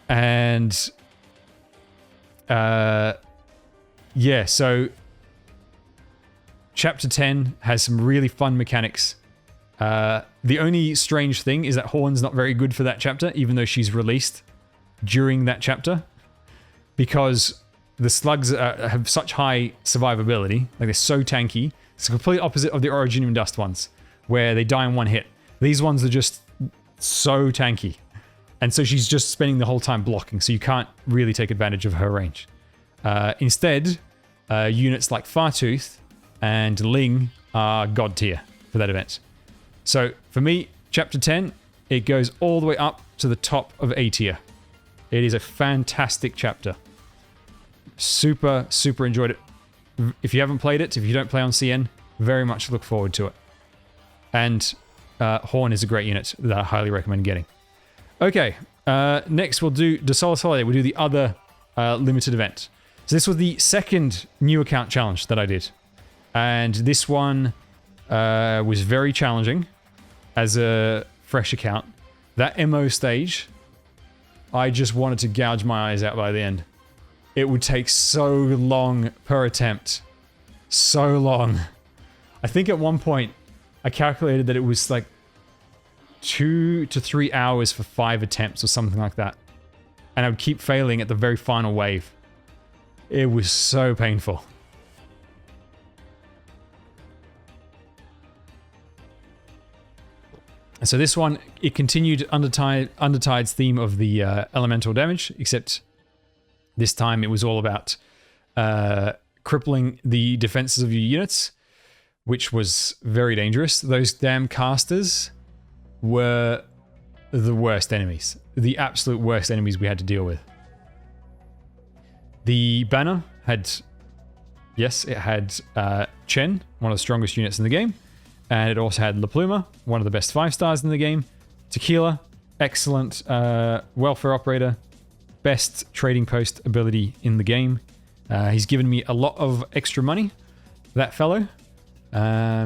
And yeah, so Chapter 10 has some really fun mechanics. The only strange thing is that Horn's not very good for that chapter, even though she's released during that chapter, because the slugs have such high survivability, like they're so tanky. It's the complete opposite of the Originium Dust ones, where they die in one hit. These ones are just so tanky. And so she's just spending the whole time blocking, so you can't really take advantage of her range. Instead, units like Fartooth and Ling are god tier for that event. So for me, Chapter 10, it goes all the way up to the top of A tier. It is a fantastic chapter. Super, super enjoyed it. If you haven't played it, if you don't play on CN, very much look forward to it. And Horn is a great unit that I highly recommend getting. Okay, next we'll do the Solar Holiday. We'll do the other limited event. So this was the second new account challenge that I did. And this one was very challenging as a fresh account. That MO stage, I just wanted to gouge my eyes out by the end. It would take so long per attempt. So long. I think at one point, I calculated that it was like 2 to 3 hours for 5 attempts or something like that. And I would keep failing at the very final wave. It was so painful. So this one, it continued Undertide's theme of the elemental damage, except this time it was all about crippling the defenses of your units, which was very dangerous. Those damn casters were the worst enemies. The absolute worst enemies we had to deal with. The banner had, yes, it had Chen, one of the strongest units in the game. And it also had La Pluma, one of the best 5 stars in the game. Tequila, excellent welfare operator. Best trading post ability in the game. He's given me a lot of extra money, that fellow.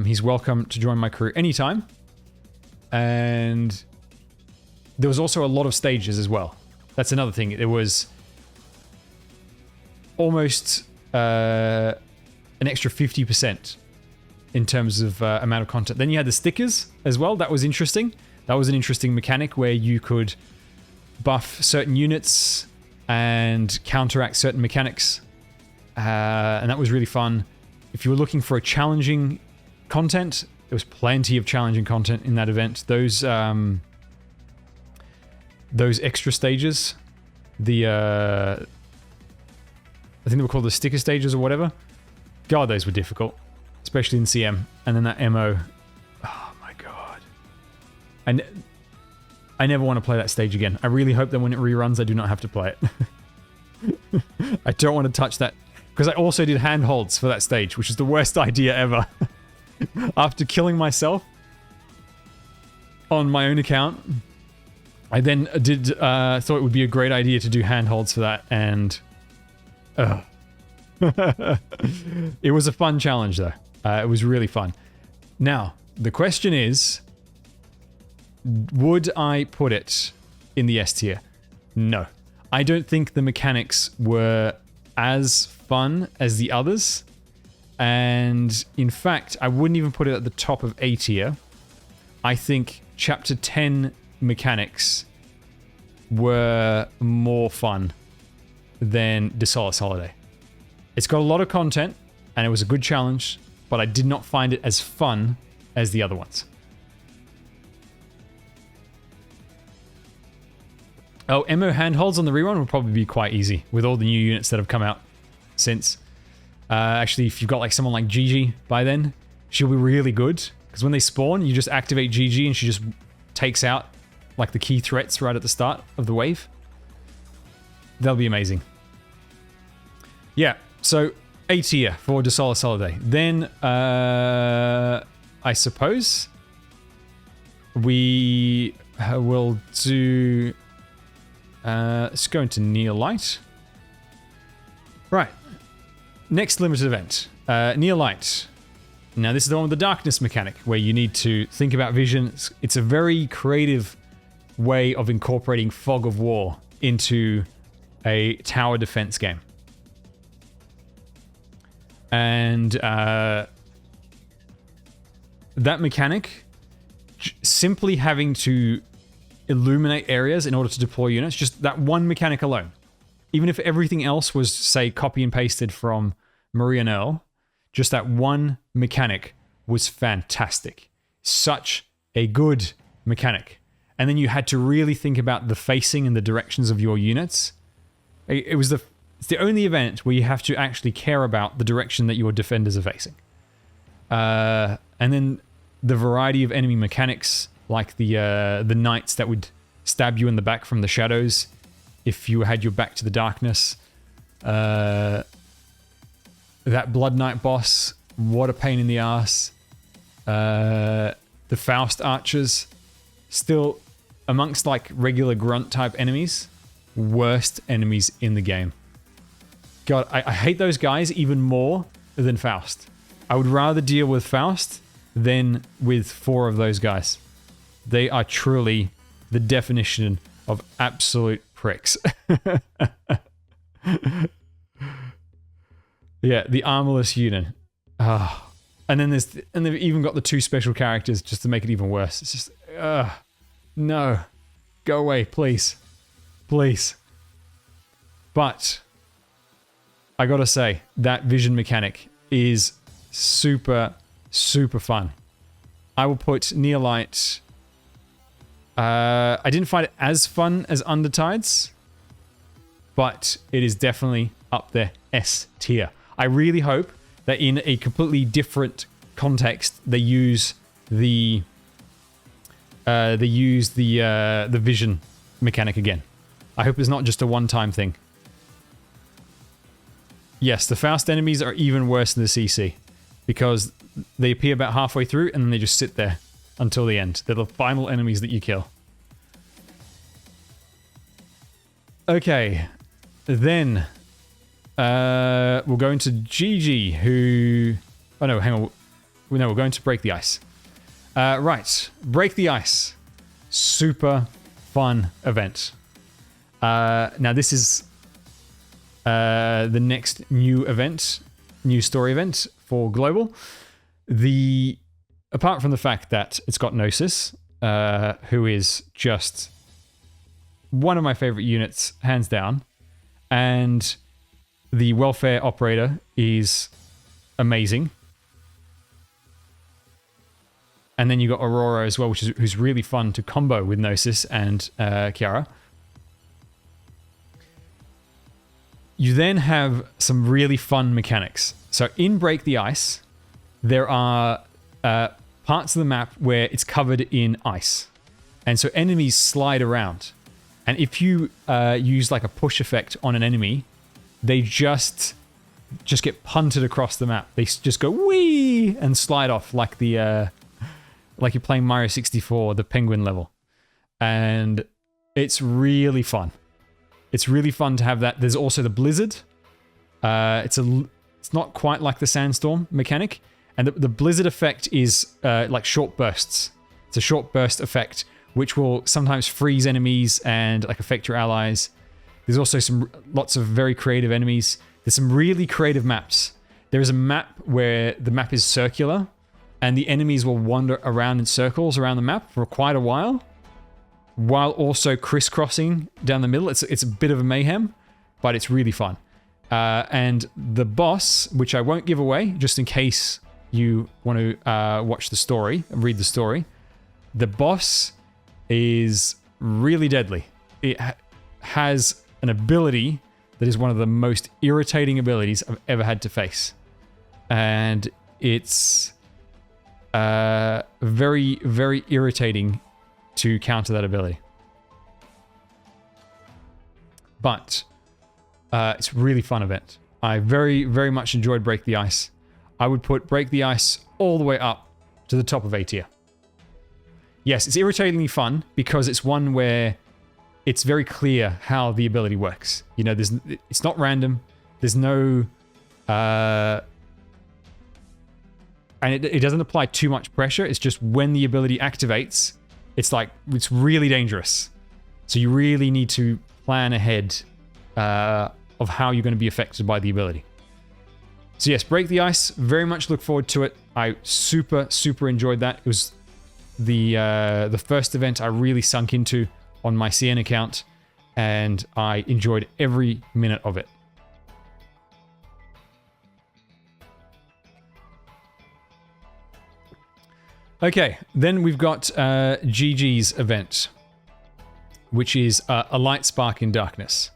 He's welcome to join my crew anytime. And there was also a lot of stages as well. That's another thing. It was almost an extra 50% in terms of amount of content. Then you had the stickers as well. That was interesting. That was an interesting mechanic where you could buff certain units and counteract certain mechanics. And that was really fun. If you were looking for a challenging content, there was plenty of challenging content in that event. Those extra stages, I think they were called the sticker stages or whatever. God, those were difficult. Especially in CM. And then that MO. Oh my god. And I never want to play that stage again. I really hope that when it reruns, I do not have to play it. I don't want to touch that. Because I also did handholds for that stage, which is the worst idea ever. After killing myself on my own account, I then thought it would be a great idea to do handholds for that. And it was a fun challenge though. It was really fun. Now, the question is, would I put it in the S tier? No. I don't think the mechanics were as fun as the others. And in fact, I wouldn't even put it at the top of A tier. I think Chapter 10 mechanics were more fun than the Solace Holiday. It's got a lot of content, and it was a good challenge, but I did not find it as fun as the other ones. Oh, MO handholds on the rerun will probably be quite easy with all the new units that have come out since. Actually, if you've got like someone like Gigi by then, she'll be really good. Because when they spawn, you just activate Gigi and she just takes out like the key threats right at the start of the wave. That'll be amazing. Yeah, so A tier for De Solis Holiday. Then, I suppose we will do... let's go into Neolite. Right. Next limited event. Neolite. Now, this is the one with the darkness mechanic, where you need to think about vision. It's a very creative way of incorporating Fog of War into a tower defense game. And that mechanic, simply having to illuminate areas in order to deploy units, just that one mechanic alone. Even if everything else was, say, copy and pasted from Marie and Earl, just that one mechanic was fantastic. Such a good mechanic. And then you had to really think about the facing and the directions of your units. It's the only event where you have to actually care about the direction that your defenders are facing. And then the variety of enemy mechanics, like the knights that would stab you in the back from the shadows if you had your back to the darkness. That Blood Knight boss, what a pain in the ass. The the Faust archers, still amongst like regular grunt type enemies, worst enemies in the game. God, I hate those guys even more than Faust. I would rather deal with Faust than with 4 of those guys. They are truly the definition of absolute pricks. Yeah, the armorless unit. Ah. And then they've even got the 2 special characters just to make it even worse. It's just, no. Go away, please. Please. But I gotta say, that vision mechanic is super, super fun. I will put Neolite. I didn't find it as fun as Undertides, but it is definitely up there, S tier. I really hope that in a completely different context, they use the vision mechanic again. I hope it's not just a one-time thing. Yes, the Faust enemies are even worse than the CC because they appear about halfway through and then they just sit there until the end. They're the final enemies that you kill. Okay, then we'll go into Gigi, who... Oh no, hang on. No, we're going to Break the Ice. Right, Break the Ice. Super fun event. Now this is the next new event, new story event for Global. Apart from the fact that it's got Gnosis, who is just one of my favorite units, hands down, and the welfare operator is amazing. And then you got Aurora as well, who's really fun to combo with Gnosis and Kiara. You then have some really fun mechanics. So in Break the Ice, there are parts of the map where it's covered in ice. And so enemies slide around. And if you use like a push effect on an enemy, they just get punted across the map. They just go whee and slide off like the like you're playing Mario 64, the penguin level. And it's really fun. It's really fun to have that. There's also the blizzard. It's not quite like the sandstorm mechanic. And the blizzard effect is like short bursts. It's a short burst effect, which will sometimes freeze enemies and like affect your allies. There's also lots of very creative enemies. There's some really creative maps. There is a map where the map is circular and the enemies will wander around in circles around the map for quite a while also crisscrossing down the middle. It's a bit of a mayhem, but it's really fun. And the boss, which I won't give away, just in case you want to watch the story, read the story, the boss is really deadly. It has an ability that is one of the most irritating abilities I've ever had to face. And it's very, very irritating to counter that ability. But it's a really fun event. I very, very much enjoyed Break the Ice. I would put Break the Ice all the way up to the top of A tier. Yes, it's irritatingly fun because it's one where it's very clear how the ability works. You know, it's not random. There's no... and it doesn't apply too much pressure. It's just when the ability activates, it's really dangerous. So you really need to plan ahead of how you're going to be affected by the ability. So yes, Break the Ice, very much look forward to it. I super, super enjoyed that. It was the first event I really sunk into on my CN account, and I enjoyed every minute of it. Okay, then we've got GG's event, which is A Light Spark in Darkness.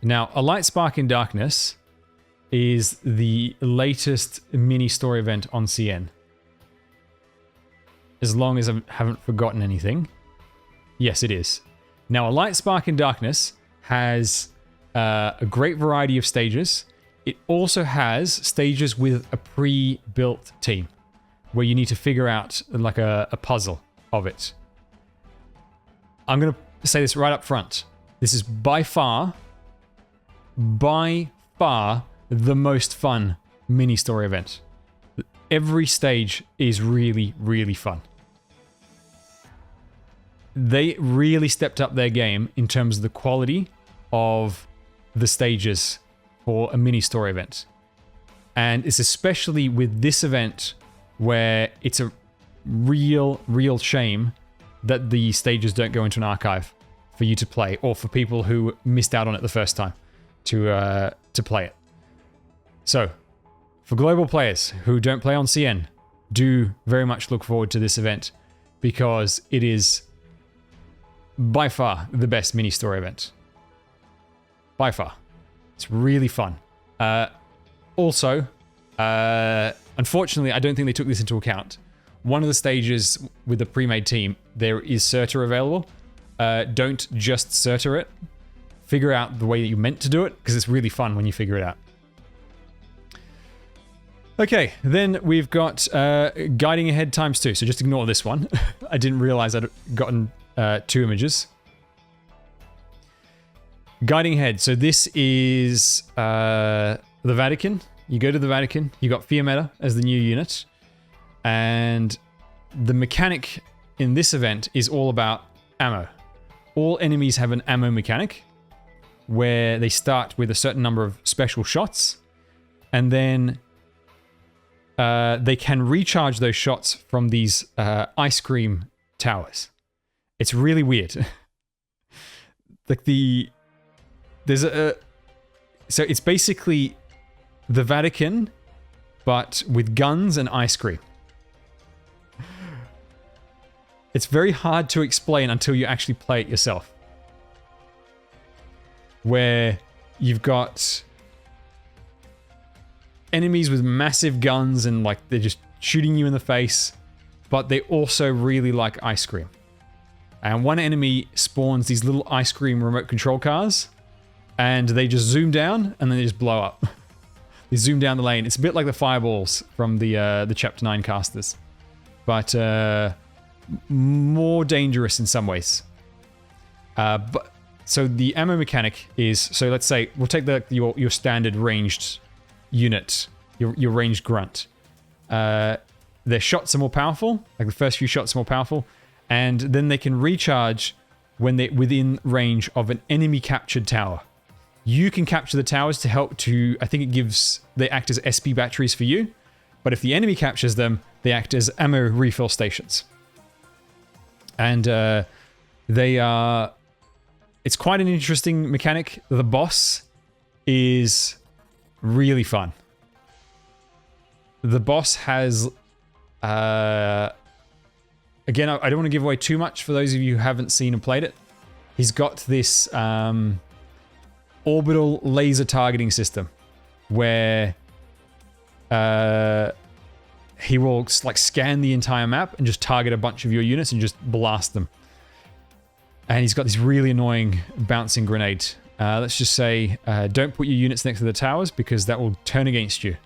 Now, A Light Spark in Darkness is the latest mini-story event on CN. As long as I haven't forgotten anything. Yes, it is. Now, A Light Spark in Darkness has a great variety of stages. It also has stages with a pre-built team. where you need to figure out like a puzzle of it. I'm going to say this right up front. This is by far the most fun mini story event. Every stage is really, really fun. They really stepped up their game in terms of the quality of the stages for a mini story event. And it's especially with this event where it's a real shame that the stages don't go into an archive for you to play, or for people who missed out on it the first time to play it. So, for global players who don't play on CN, do very much look forward to this event, because it is by far the best mini story event. By far. It's really fun. Also, unfortunately, I don't think they took this into account. One of the stages with the pre-made team, there is Surtur available. Don't just Surtur it. Figure out the way that you meant to do it, because it's really fun when you figure it out. Okay, then we've got Guiding Ahead ×2. So just ignore this one. I didn't realize I'd gotten 2 images. Guiding Ahead. So this is the Vatican. You go to the Vatican. You got Fiammetta as the new unit. And the mechanic in this event is all about ammo. All enemies have an ammo mechanic where they start with a certain number of special shots, and then they can recharge those shots from these ice cream towers. It's really weird. Like so it's basically the Vatican, but with guns and ice cream. It's very hard to explain until you actually play it yourself. Where you've got enemies with massive guns and like they're just shooting you in the face, but they also really like ice cream. And one enemy spawns these little ice cream remote control cars, and they just zoom down and then they just blow up. They zoom down the lane. It's a bit like the fireballs from the Chapter 9 casters, but more dangerous in some ways. So the ammo mechanic is, so let's say we'll take your standard ranged unit, your ranged grunt. Their shots are more powerful, like the first few shots are more powerful, and then they can recharge when they're within range of an enemy captured tower. You can capture the towers to help to, I think they act as SP batteries for you, but if the enemy captures them, they act as ammo refill stations. And it's quite an interesting mechanic. The boss is really fun. The boss has, again, I don't want to give away too much for those of you who haven't seen and played it. He's got this orbital laser targeting system where he will like scan the entire map and just target a bunch of your units and just blast them. And he's got this really annoying bouncing grenade. Let's just say, don't put your units next to the towers because that will turn against you.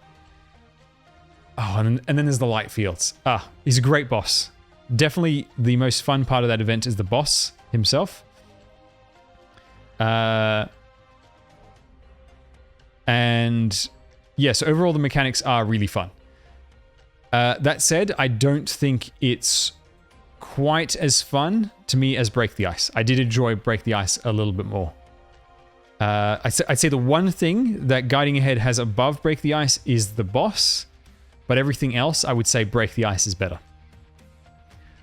Oh, and then there's the light fields. He's a great boss. Definitely the most fun part of that event is the boss himself. And yeah, so overall the mechanics are really fun. That said, I don't think it's quite as fun to me as Break the Ice. I did enjoy Break the Ice a little bit more. I'd say the one thing that Guiding Ahead has above Break the Ice is the boss, but everything else, I would say Break the Ice is better.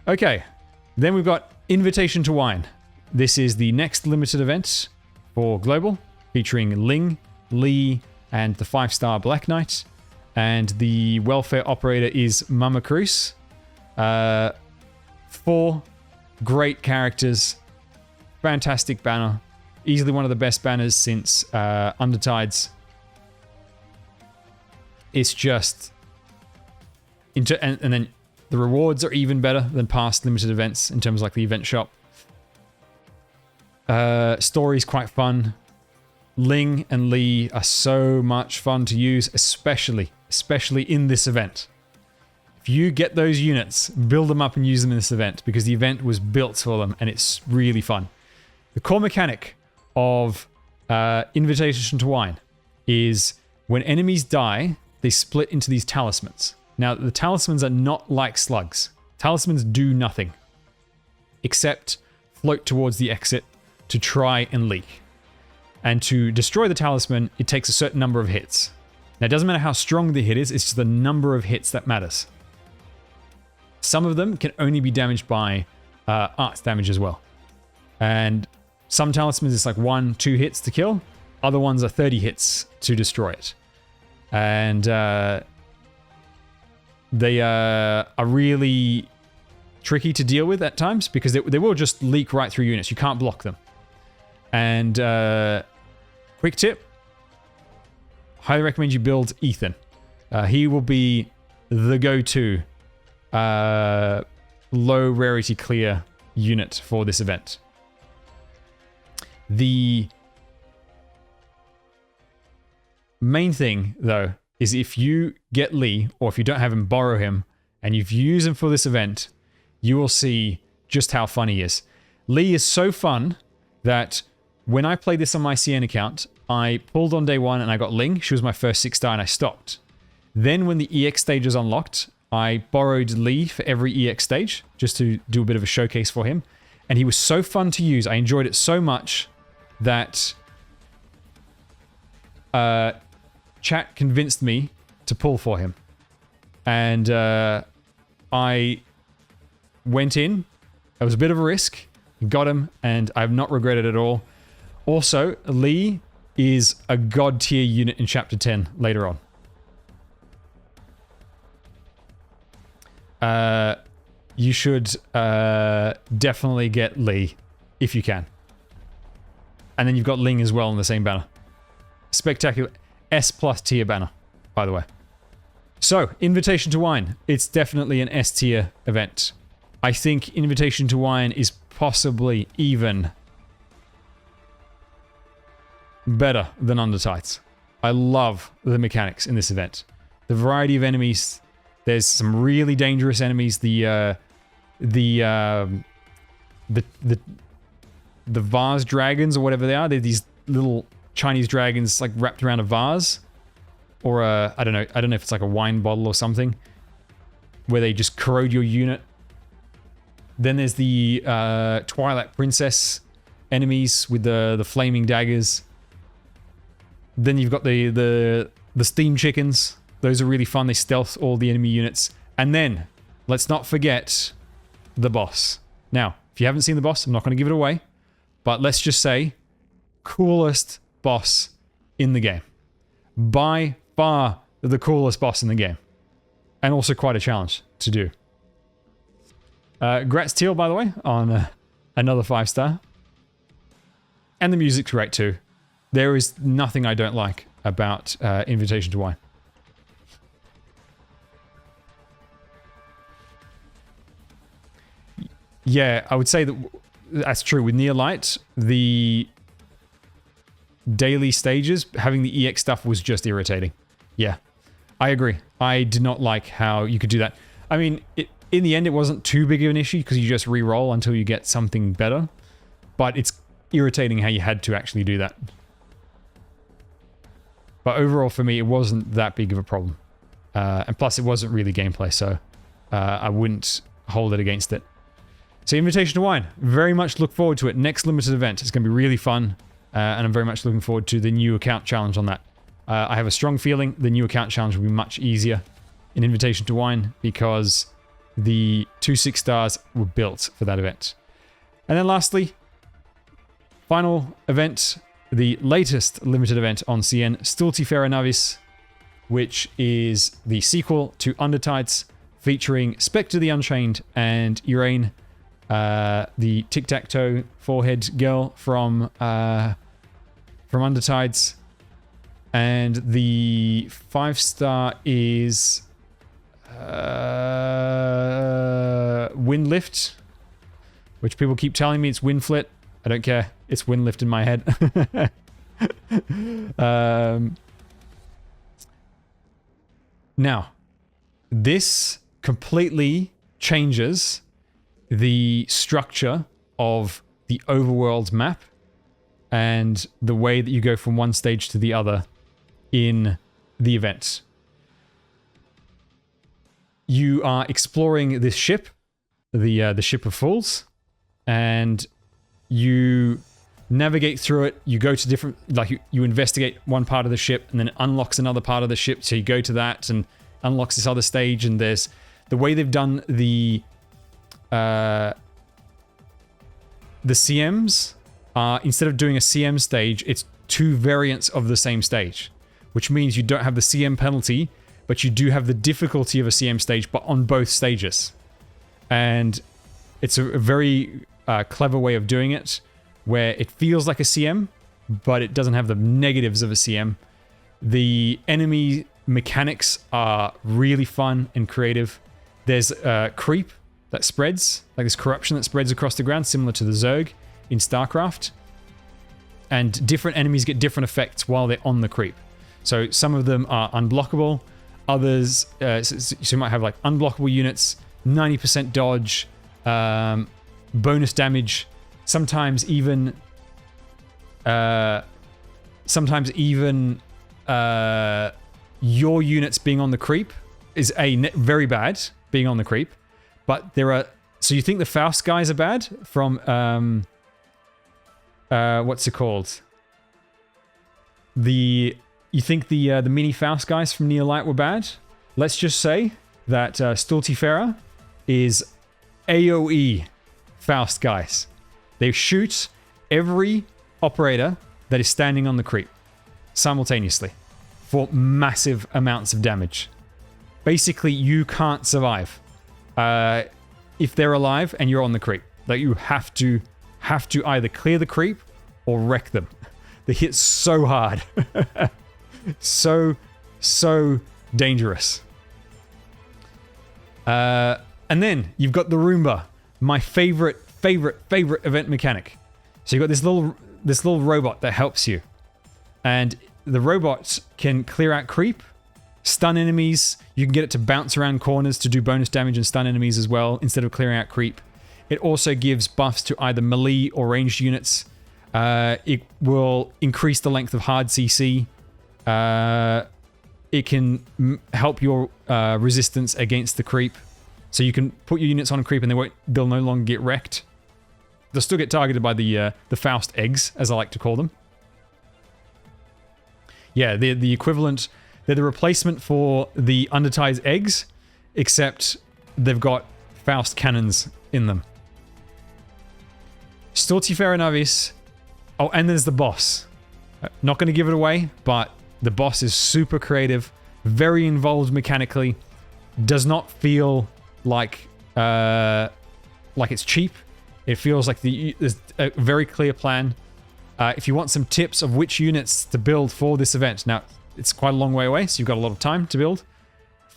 Okay, then we've got Invitation to Wine. This is the next limited event for Global, featuring Ling, Lee, and the 5-star Black Knight. And the welfare operator is Mama Cruz. 4 great characters. Fantastic banner. Easily one of the best banners since Undertides. It's just... and then the rewards are even better than past limited events in terms of like the event shop. Story's quite fun. Ling and Lee are so much fun to use, especially in this event. If you get those units, build them up and use them in this event, because the event was built for them and it's really fun. The core mechanic of Invitation to Wine is when enemies die, they split into these talismans. Now, the talismans are not like slugs. Talismans do nothing except float towards the exit to try and leak. And to destroy the talisman, it takes a certain number of hits. Now, it doesn't matter how strong the hit is, it's just the number of hits that matters. Some of them can only be damaged by arts damage as well. And some talismans, it's like 1-2 hits to kill. Other ones are 30 hits to destroy it. And they are really tricky to deal with at times because they will just leak right through units. You can't block them. And quick tip, highly recommend you build Ethan. He will be the go-to low rarity clear unit for this event. The main thing, though, is if you get Lee, or if you don't have him, borrow him, and you use him for this event, you will see just how fun he is. Lee is so fun that when I played this on my CN account, I pulled on day 1 and I got Ling. She was my first 6-star and I stopped. Then when the EX stage is unlocked, I borrowed Lee for every EX stage, just to do a bit of a showcase for him. And he was so fun to use. I enjoyed it so much that chat convinced me to pull for him. And I went in. It was a bit of a risk. Got him, and I've not regretted it at all. Also, Lee is a god tier unit in Chapter 10 later on. You should definitely get Lee if you can. And then you've got Ling as well on the same banner. Spectacular. S+ tier banner, by the way. So, Invitation to Wine. It's definitely an S tier event. I think Invitation to Wine is possibly even better than Undertights. I love the mechanics in this event. The variety of enemies. There's some really dangerous enemies. The vase dragons or whatever they are. They're these little Chinese dragons like wrapped around a vase, or I don't know if it's like a wine bottle or something, where they just corrode your unit. Then there's the Twilight Princess enemies with the flaming daggers. Then you've got the steam chickens. Those are really fun. They stealth all the enemy units. And then, let's not forget the boss. Now, if you haven't seen the boss, I'm not going to give it away. But let's just say, coolest boss in the game. By far the coolest boss in the game. And also quite a challenge to do. Grats Teal, by the way, on another 5-star. And the music's great too. There is nothing I don't like about Invitation to Wine. Yeah, I would say that's true. With Neolite, the daily stages, having the EX stuff was just irritating. Yeah, I agree. I did not like how you could do that. I mean, in the end, it wasn't too big of an issue because you just re-roll until you get something better. But it's irritating how you had to actually do that. But overall, for me, it wasn't that big of a problem. And plus, it wasn't really gameplay, so I wouldn't hold it against it. So Invitation to Wine, very much look forward to it. Next limited event, it's going to be really fun. And I'm very much looking forward to the new account challenge on that. I have a strong feeling the new account challenge will be much easier in Invitation to Wine because the 2 6-stars were built for that event. And then lastly, final event, the latest limited event on CN, Stultifera Navis, which is the sequel to Undertights, featuring Spectre the Unchained and Iraine, the tic-tac-toe forehead girl from Undertights. And the 5-star is Windlift, which people keep telling me it's Windflit. I don't care. It's Windlift in my head. Now, this completely changes the structure of the overworld map and the way that you go from one stage to the other in the event. You are exploring this ship, the Ship of Fools, and you navigate through it. You go to different, like you investigate one part of the ship, and then it unlocks another part of the ship. So you go to that and unlocks this other stage. And there's the way they've done the CMs. Instead of doing a CM stage, it's 2 variants of the same stage, which means you don't have the CM penalty, but you do have the difficulty of a CM stage, but on both stages. And it's a very clever way of doing it, where it feels like a CM, but it doesn't have the negatives of a CM. The enemy mechanics are really fun and creative. There's creep that spreads, like this corruption that spreads across the ground, similar to the Zerg in StarCraft. And different enemies get different effects while they're on the creep. So some of them are unblockable. Others, so you might have like unblockable units, 90% dodge, bonus damage, sometimes even your units being on the creep is very bad being on the creep. But there are, so you think the Faust guys are bad from what's it called? You think the mini Faust guys from Neolite were bad? Let's just say that Stultifera is AoE Faust guys. They shoot every operator that is standing on the creep simultaneously for massive amounts of damage. Basically, you can't survive if they're alive and you're on the creep. Like, you have to either clear the creep or wreck them. They hit so hard. So dangerous. And then you've got the Roomba, my favorite event mechanic. So you've got this little robot that helps you, and the robot can clear out creep, stun enemies. You can get it to bounce around corners to do bonus damage and stun enemies as well instead of clearing out creep. It also gives buffs to either melee or ranged units. It will increase the length of hard CC. It can help your resistance against the creep. So you can put your units on a creep and they'll no longer get wrecked. They'll still get targeted by the Faust eggs, as I like to call them. Yeah, they're the equivalent. They're the replacement for the Undertide's eggs, except they've got Faust cannons in them. Stultifera Navis. Oh, and there's the boss. Not going to give it away, but the boss is super creative, very involved mechanically, does not feel like it's cheap. It feels like there's a very clear plan. If you want some tips of which units to build for this event, now it's quite a long way away, so you've got a lot of time to build.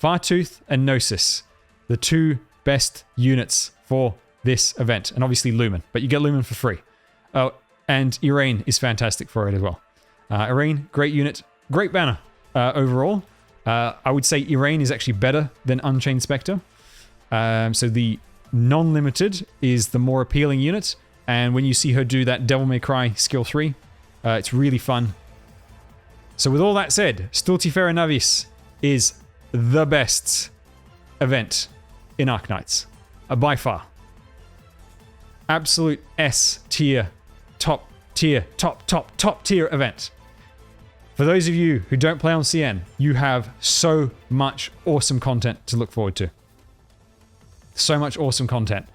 Fartooth and Gnosis, the 2 best units for this event, and obviously Lumen, but you get Lumen for free. Oh, and Irene is fantastic for it as well. Irene, great unit, great banner overall. I would say Irene is actually better than Unchained Spectre. So the non-limited is the more appealing unit, and when you see her do that Devil May Cry skill 3, it's really fun. So with all that said, Stultifera Navis is the best event in Arknights, by far. Absolute S tier, top tier event. For those of you who don't play on CN, you have so much awesome content to look forward to. So much awesome content.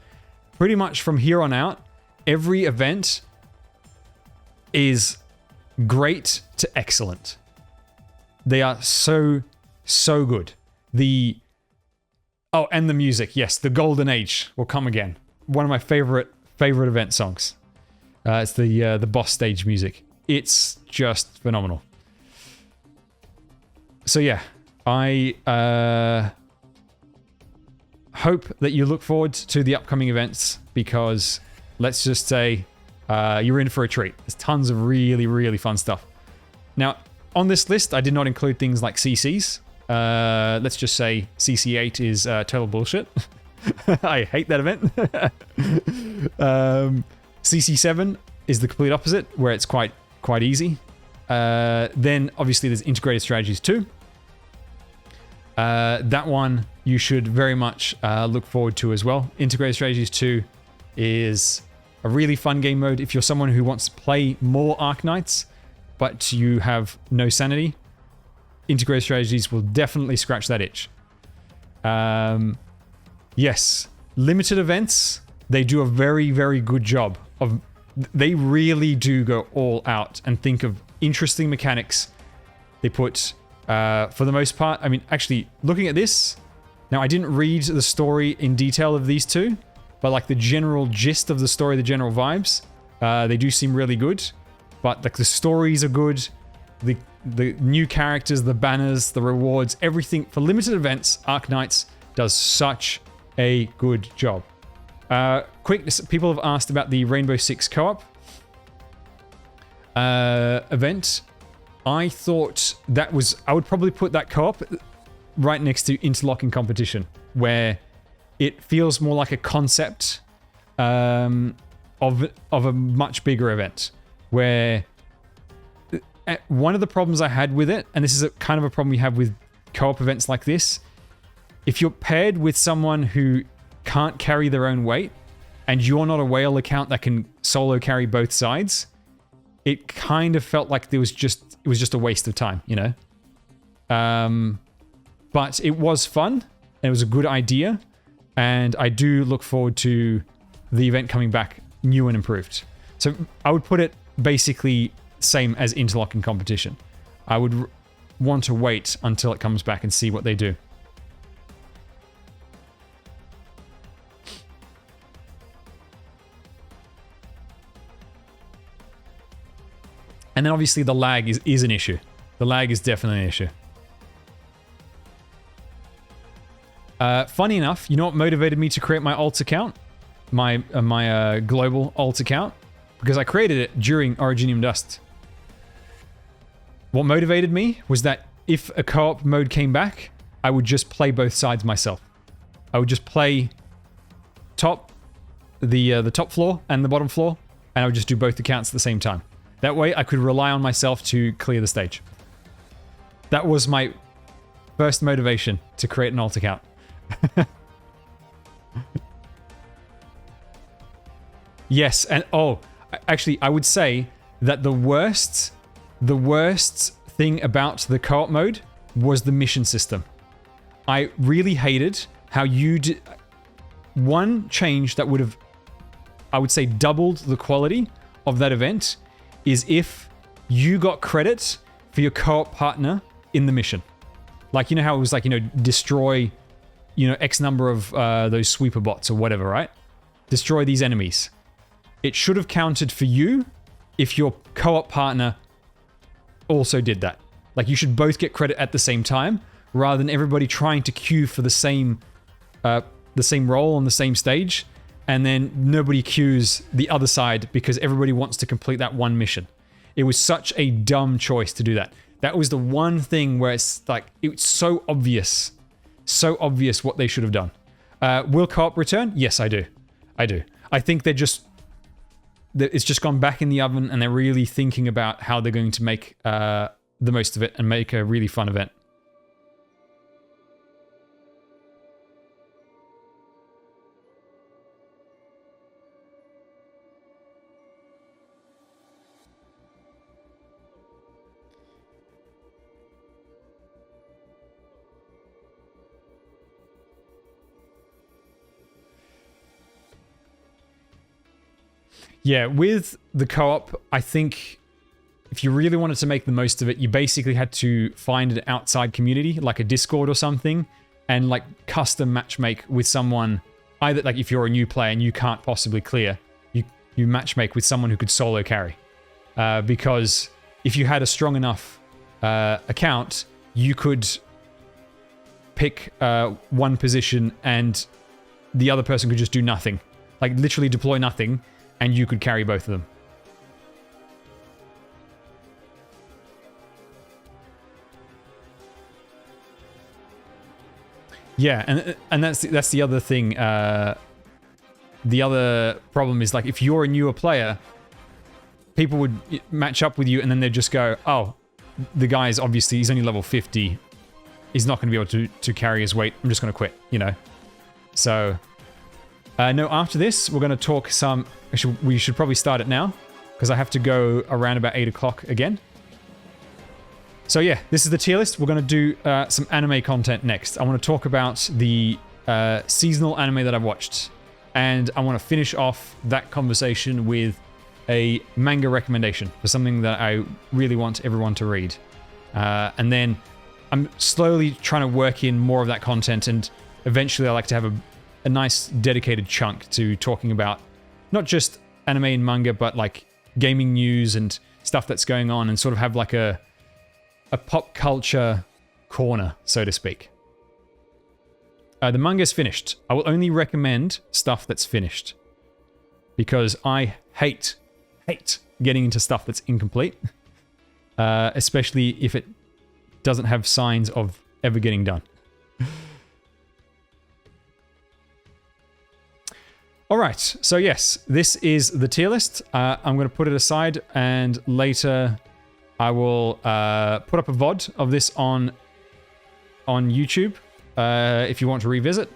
Pretty much from here on out, every event is great to excellent. They are so good. And the music. Yes, the Golden Age will come again. One of my favorite event songs. It's the boss stage music. It's just phenomenal. So yeah, I hope that you look forward to the upcoming events, because let's just say you're in for a treat. There's tons of really fun stuff. Now, on this list, I did not include things like CCs, let's just say CC8 is total bullshit. I hate that event. CC7 is the complete opposite, where it's quite easy. Then obviously there's integrated strategies too. That one you should very much look forward to as well. Integrated strategies 2 is a really fun game mode if you're someone who wants to play more Arknights, but you have no sanity. Integrated strategies will definitely scratch that itch. Yes, limited events, they do a very, very good job of... They really do go all out and think of interesting mechanics. They put, for the most part... I mean, actually, looking at this... Now, I didn't read the story in detail of these two, but like the general gist of the story, the general vibes, they do seem really good. But like the stories are good, the new characters, the banners, the rewards, everything. For limited events, Arknights does such a good job. Quick, people have asked about the Rainbow Six co-op event. I thought that was... I would probably put that co-op right next to Interlocking Competition, where it feels more like a concept of a much bigger event. Where one of the problems I had with it, and this is kind of a problem we have with co-op events like this, if you're paired with someone who can't carry their own weight, and you're not a whale account that can solo carry both sides, it kind of felt like it was just a waste of time, you know? But it was fun, and it was a good idea, and I do look forward to the event coming back new and improved. So I would put it basically same as Interlocking Competition. I would want to wait until it comes back and see what they do. And then obviously the lag is an issue. The lag is definitely an issue. Funny enough, you know what motivated me to create my alt account? My global alt account? Because I created it during Originium Dust. What motivated me was that if a co-op mode came back, I would just play both sides myself. I would just play the top floor and the bottom floor, and I would just do both accounts at the same time. That way I could rely on myself to clear the stage. That was my first motivation to create an alt account. Yes, and oh, actually I would say that the worst thing about the co-op mode was the mission system. I really hated how you did... One change that would have, I would say, doubled the quality of that event is if you got credit for your co-op partner in the mission. Like, you know how it was like, you know, destroy, you know, X number of those sweeper bots or whatever, right? Destroy these enemies. It should have counted for you if your co-op partner also did that. Like, you should both get credit at the same time, rather than everybody trying to queue for the same role on the same stage, and then nobody queues the other side because everybody wants to complete that one mission. It was such a dumb choice to do that. That was the one thing where it's like, it's so obvious what they should have done. Will co-op return? Yes, I do. I think it's just gone back in the oven, and they're really thinking about how they're going to make the most of it and make a really fun event. Yeah, with the co-op, I think if you really wanted to make the most of it, you basically had to find an outside community, like a Discord or something, and like custom matchmake with someone. Either like if you're a new player and you can't possibly clear, you matchmake with someone who could solo carry. Because if you had a strong enough account, you could pick one position and the other person could just do nothing. Like literally deploy nothing, and you could carry both of them. Yeah, and that's the other thing. The other problem is, like, if you're a newer player, people would match up with you and then they'd just go, oh, the guy's obviously, he's only level 50. He's not going to be able to carry his weight. I'm just going to quit, you know. So, no, after this, we're going to talk some... Actually, we should probably start it now, because I have to go around about 8 o'clock again. So yeah, this is the tier list. We're going to do some anime content next. I want to talk about the seasonal anime that I've watched. And I want to finish off that conversation with a manga recommendation for something that I really want everyone to read. And then I'm slowly trying to work in more of that content, and eventually I like to have a nice dedicated chunk to talking about not just anime and manga, but like gaming news and stuff that's going on, and sort of have like a pop culture corner, so to speak. The manga's finished. I will only recommend stuff that's finished, because I hate getting into stuff that's incomplete, especially if it doesn't have signs of ever getting done. All right, so yes, this is the tier list. I'm going to put it aside, and later I will put up a VOD of this on YouTube if you want to revisit.